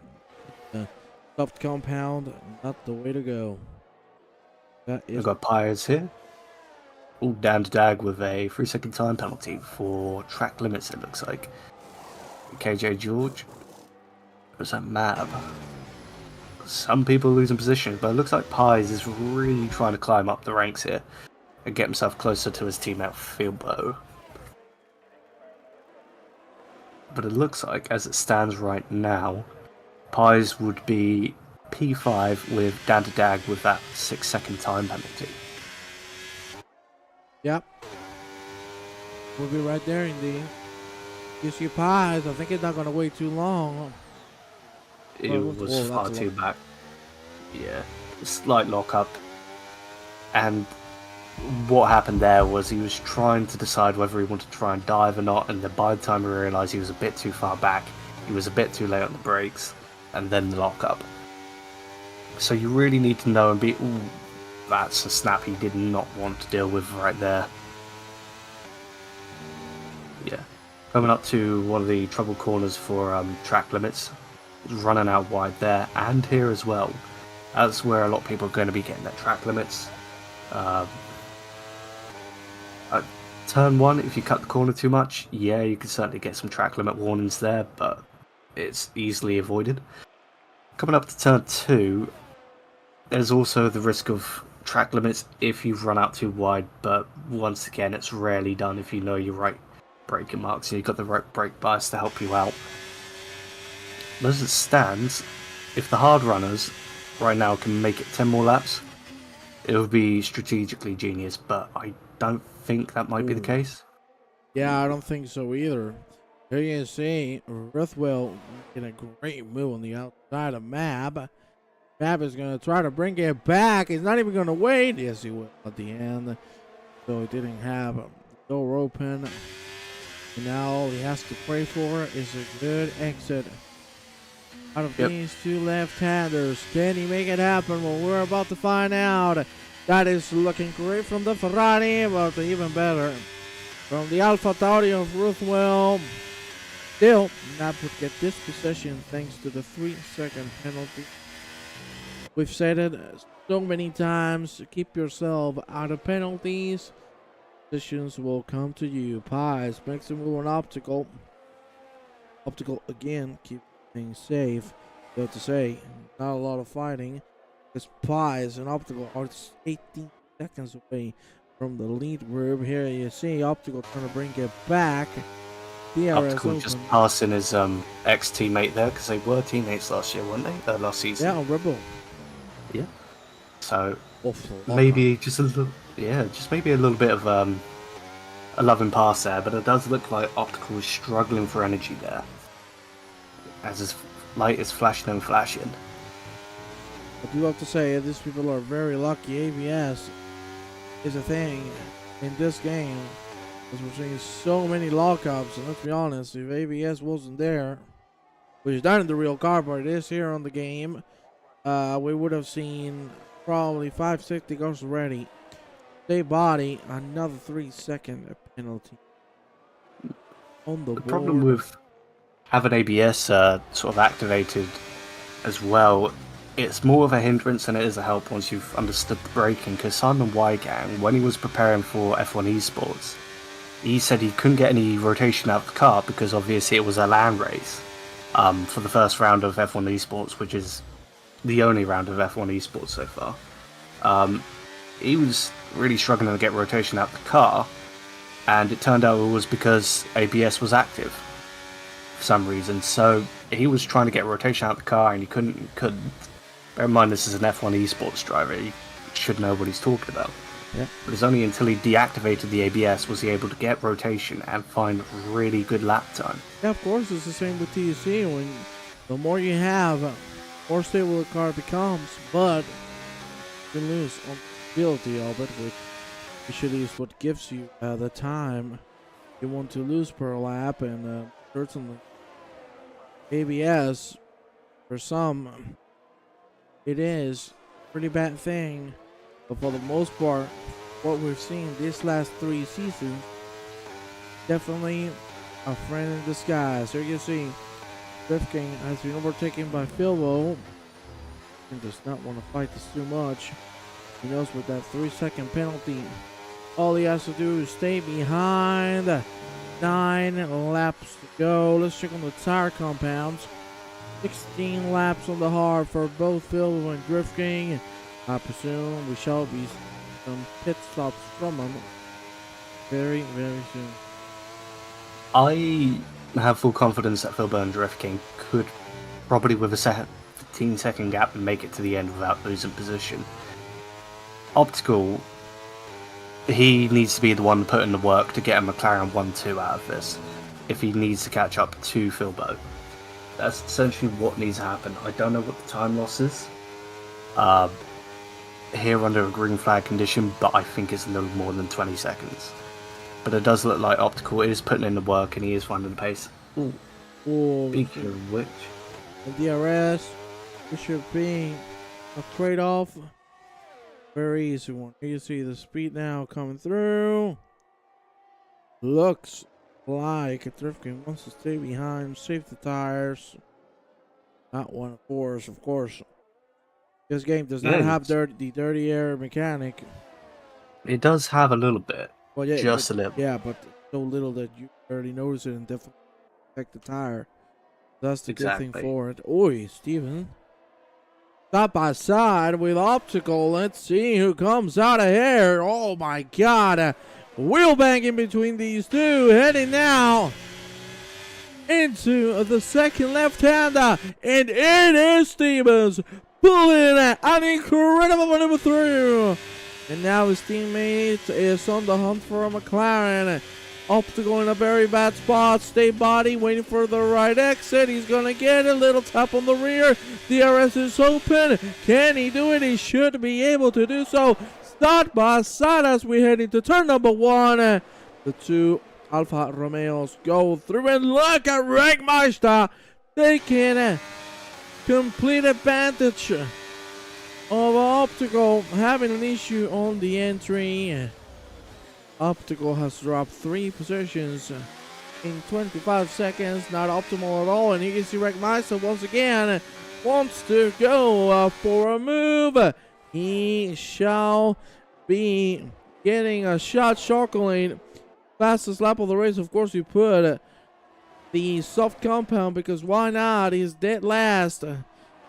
soft compound, not the way to go. That We've is. got Pyres here. All down to Dag with a 3-second time penalty for track limits, it looks like. KJ George. Was that Mab? Some people losing position, but it looks like Pies is really trying to climb up the ranks here and get himself closer to his teammate Philbo. But it looks like, as it stands right now, Pies would be P5 with Dan to Dag with that 6-second time penalty. Yep. We'll be right there indeed. You see Pies, I think it's not going to wait too long. It was far too back. Yeah, slight lockup. And what happened there was he was trying to decide whether he wanted to try and dive or not, and then by the time he realised he was a bit too far back, he was a bit too late on the brakes, and then the lockup. So you really need to know and be, ooh, that's a snap he did not want to deal with right there. Yeah. Coming up to one of the trouble corners for track limits. Running out wide there and here as well. That's where a lot of people are going to be getting their track limits. Turn 1, if you cut the corner too much, yeah, you can certainly get some track limit warnings there, but it's easily avoided. Coming up to turn 2, there's also the risk of track limits if you've run out too wide, but once again, it's rarely done if you know your right braking marks and you've got the right brake bias to help you out. But as it stands, if the hard runners right now can make it 10 more laps, it would be strategically genius, but I don't think that might be the case. Yeah, I don't think so either. Here you can see Ruthwell making a great move on the outside of Mab. Mab is going to try to bring it back. He's not even going to wait. Yes, he will at the end. So he didn't have the door open. And now all he has to pray for is a good exit out of these two left-handers. Can he make it happen? Well, we're about to find out. That is looking great from the Ferrari, but even better from the Alpha Tauri of Ruthwell. Still, Mab would get this position thanks to the 3-second penalty. We've said it so many times, keep yourself out of penalties. Positions will come to you. Pies makes a move on Optical. Optical again, keep things safe. So to say, not a lot of fighting. Because Pies and Optical are 18 seconds away from the lead group. Here you see Optical trying to bring it back. Optical just passing his ex-teammate there because they were teammates last year, weren't they? Last season. Yeah, on Rebel. Yeah. So maybe just a little, just maybe a little bit of a loving pass there, but it does look like Optical is struggling for energy there, as his light is flashing and flashing. I do have to say, these people are very lucky. ABS is a thing in this game, because we're seeing so many lockups, and let's be honest, if ABS wasn't there, which is not in the real car, but it is here on the game, we would have seen probably 5 safety cars already. They body another 3-second penalty on the board. Problem with having ABS sort of activated as well, it's more of a hindrance than it is a help once you've understood the braking, because Simon Wygang, when he was preparing for F1 Esports, he said he couldn't get any rotation out of the car because obviously it was a LAN race for the first round of F1 Esports, which is the only round of F1 Esports so far. He was really struggling to get rotation out the car, and it turned out it was because ABS was active for some reason. So he was trying to get rotation out the car and he couldn't. Bear in mind, this is an F1 Esports driver. He should know what he's talking about. Yeah. But it's only until he deactivated the ABS was he able to get rotation and find really good lap time. Yeah, of course, it's the same with TC. When the more you have, more stable the car becomes, but you can lose on ability of it, which usually is what gives you the time you want to lose per lap, and certainly ABS for some it is a pretty bad thing, but for the most part what we've seen these last 3 seasons, definitely a friend in disguise. Here you see Drift King has been overtaken by Philbo. He does not want to fight this too much. He knows with that 3-second penalty, all he has to do is stay behind. 9 laps to go. Let's check on the tire compounds. 16 laps on the hard for both Philbo and Drift King. I presume we shall be some pit stops from them very, very soon. I have full confidence that Philbo and Drift King could probably, with a 15-second gap, make it to the end without losing position. Optical, he needs to be the one putting the work to get a McLaren 1-2 out of this, if he needs to catch up to Philbo. That's essentially what needs to happen. I don't know what the time loss is here under a green flag condition, but I think it's a little more than 20 seconds. But it does look like Optical is putting in the work and he is finding the pace. Ooh. Speaking of which, the DRS, this should be a trade-off. Very easy one. You see the speed now coming through. Looks like Drift King wants to stay behind, save the tires. That one, of course. This game does not have the dirty air mechanic. It does have a little bit. Well, yeah, just a little. Yeah, but so little that you already notice it and definitely affect the tire. That's the good thing for it. Oi, Steven. Side by side with Optical. Let's see who comes out of here. Oh my god. Wheel banging between these two. Heading now into the second left-hander. And it is Stevens pulling an incredible maneuver through. And now his teammate is on the hunt for a McLaren. Optical in a very bad spot. Stay body waiting for the right exit. He's going to get a little tap on the rear. DRS is open. Can he do it? He should be able to do so. Side by side as we head into turn number 1. The two Alfa Romeos go through. And look at Regmeister taking complete advantage of Optical having an issue on the entry. Optical has dropped 3 positions in 25 seconds. Not optimal at all. And you can see Regmeister once again wants to go for a move. He shall be getting a shot. Chocolate. Fastest lap of the race. Of course, we put the soft compound because why not? He's dead last.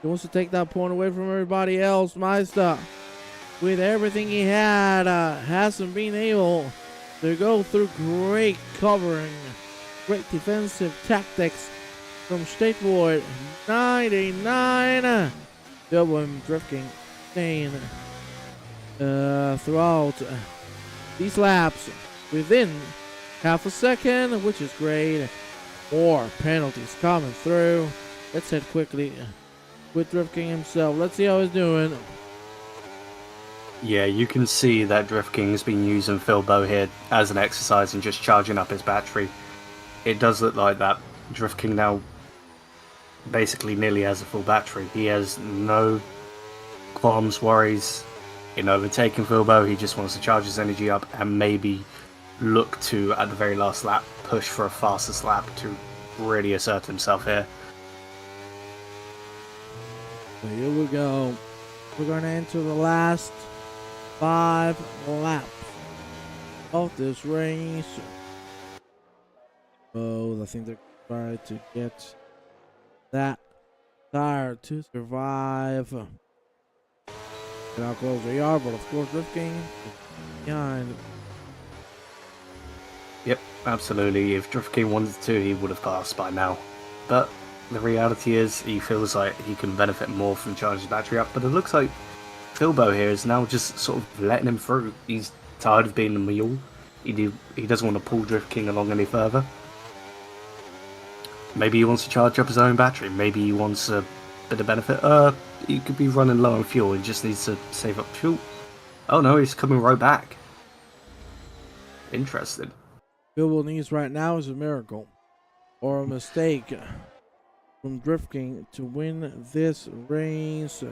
He wants to take that point away from everybody else. Meister, with everything he had, hasn't been able to go through. Great covering, great defensive tactics from State Void. 99. Double Drift King staying throughout these laps within half a second, which is great. More penalties coming through. Let's head quickly with Drift King himself. Let's see how he's doing. Yeah, you can see that Drift King's been using Philbo here as an exercise and just charging up his battery. It does look like that Drift King now basically nearly has a full battery. He has no qualms, worries in overtaking Philbo. He just wants to charge his energy up and maybe look to, at the very last lap, push for a fastest lap to really assert himself here. So here we go. We're going to enter the last 5 laps of this race. Oh, I think they're trying to get that tire to survive. Look how close they are, but of course Drift King is behind. Yep, absolutely. If Drift King wanted to, he would have passed by now. But the reality is, he feels like he can benefit more from charging his battery up. But it looks like Philbo here is now just sort of letting him through. He's tired of being a mule. He doesn't want to pull Drift King along any further. Maybe he wants to charge up his own battery. Maybe he wants a bit of benefit. He could be running low on fuel. He just needs to save up fuel. Oh no, he's coming right back. Interesting. Philbo needs right now is a miracle or a mistake from Drift King to win this race.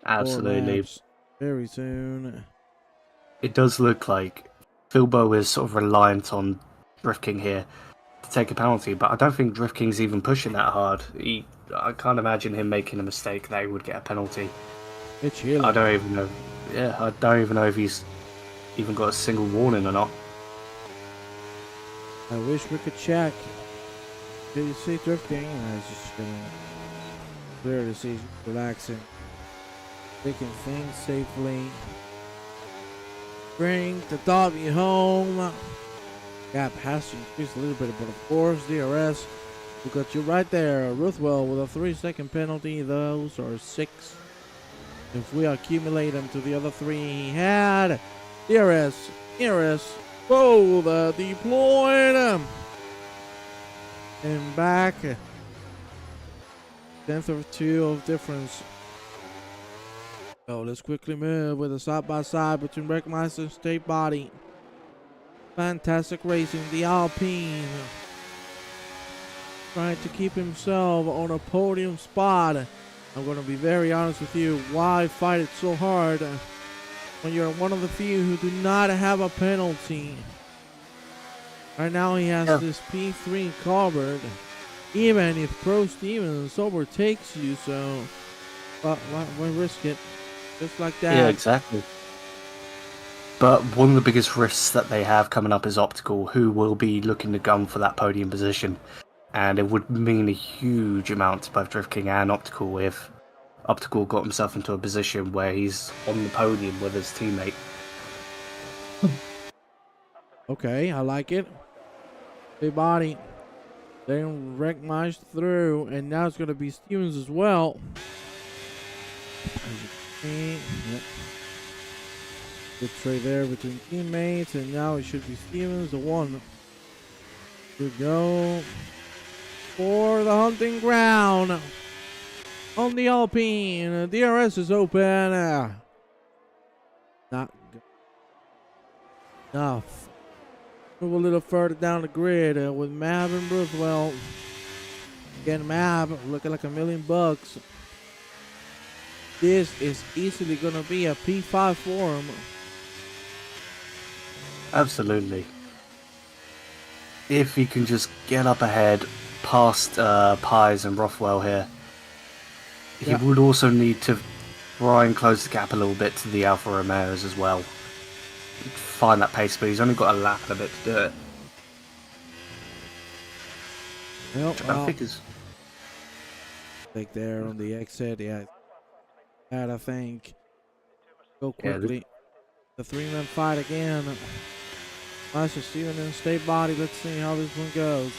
Absolutely. Very soon. It does look like Philbo is sort of reliant on Drift King here. to take a penalty, but I don't think Drift King's even pushing that hard. I can't imagine him making a mistake that he would get a penalty. It's chilling. I don't even know. Yeah, I don't even know if he's even got a single warning or not. I wish we could check. Did you see drifting? I was just gonna clear to see relaxing, taking things safely. Bring the W home. Gap has to increase a little bit, but of course DRS. We got you right there, Ruthwell, with a 3-second penalty. Those are 6. If we accumulate them to the other 3 he had, DRS, both deployed. And back. 10th of 2 of difference. So let's quickly move with a side-by-side between Wreckmeister and State Body. Fantastic racing, the Alpine. Trying to keep himself on a podium spot. I'm going to be very honest with you. Why fight it so hard when you're one of the few who do not have a penalty? Right now he has this P3 covered. Even if Pro Stevens overtakes you, so why risk it? Just like that. Yeah, exactly. But one of the biggest risks that they have coming up is Optical, who will be looking to gun for that podium position. And it would mean a huge amount to both Drift King and Optical if Optical got himself into a position where he's on the podium with his teammate. Okay, I like it. Big body. Then Wreckmeister through, and now it's going to be Stevens as well. Yep. Good trade there between teammates, and now it should be Stevens, the one to go for the hunting ground on the Alpine. DRS is open. Not good enough. Move a little further down the grid with Mab and Ruthwell. Again, Mab looking like $1,000,000. This is easily going to be a P5 for him. Absolutely. If he can just get up ahead past Pies and Rothwell here, he would also need to try and close the gap a little bit to the Alfa Romeos as well. Find that pace, but he's only got a lap and a bit to do it. Well, I think it's like there on the exit, yeah. That I think. Go quickly. The 3-man fight again. Master Steven and State Body. Let's see how this one goes.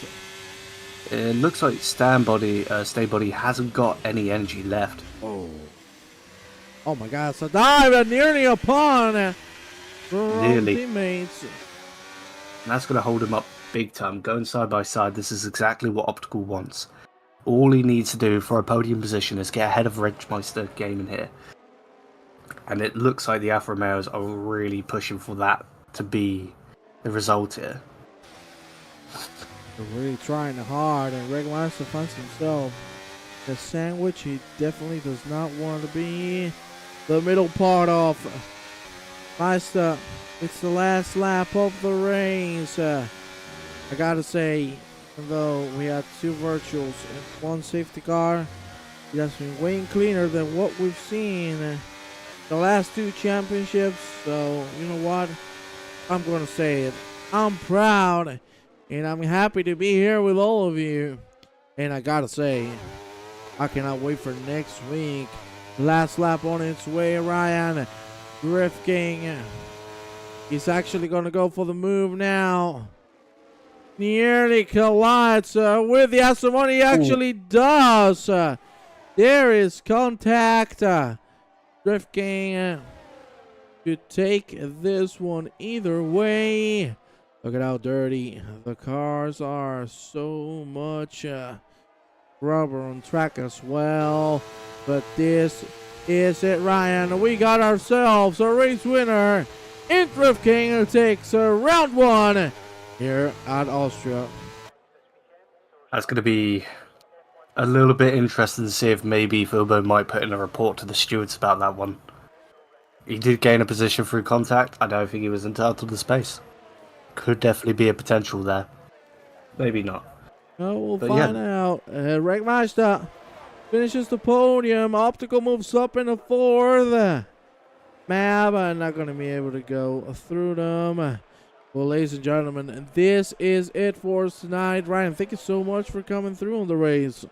It looks like State Body hasn't got any energy left. Oh my God! So dive nearly upon Nearly. teammates. And that's going to hold him up big time. Going side by side, this is exactly what Optical wants. All he needs to do for a podium position is get ahead of Wreckmeister gaming here. And it looks like the Alfa Romeos are really pushing for that to be the result here. They're really trying hard, and Wreckmeister finds himself the sandwich he definitely does not want to be the middle part of. Meister, it's the last lap of the race. I gotta say, even though we had 2 virtuals and 1 safety car, it has been way cleaner than what we've seen the last 2 championships. So, you know what? I'm gonna say it. I'm proud, and I'm happy to be here with all of you. And I gotta say, I cannot wait for next week. Last lap on its way, Ryan. Drift King. He's actually going to go for the move now. Nearly collides with the Aston. He actually does. There is contact. Drift King could take this one either way. Look at how dirty the cars are. So much rubber on track as well. But this is it, Ryan. We got ourselves a race winner in Drift King, who takes round 1 here at Austria. That's going to be a little bit interesting to see if maybe Filbo might put in a report to the stewards about that one. He did gain a position through contact. I don't think he was entitled to space. Could definitely be a potential there. maybe not. Oh, we'll But find yeah. out. Wreckmeister finishes the podium. Optical moves up in the fourth. Mab, I'm not going to be able to go through them. Well, ladies and gentlemen, this is it for us tonight. Ryan, thank you so much for coming through on the race.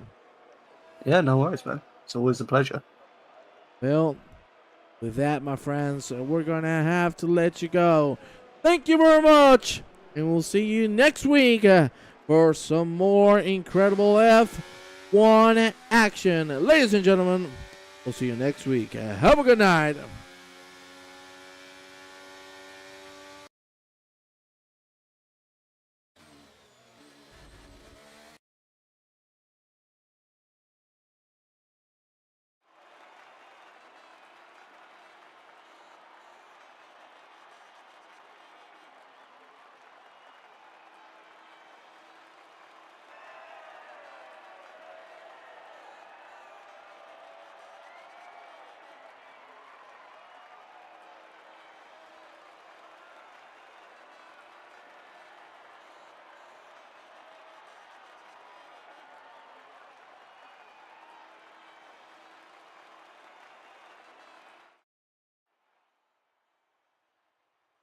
Yeah, no worries, man. It's always a pleasure. Well, with that, my friends, we're going to have to let you go. Thank you very much. And we'll see you next week for some more incredible F1 action. Ladies and gentlemen, we'll see you next week. Have a good night.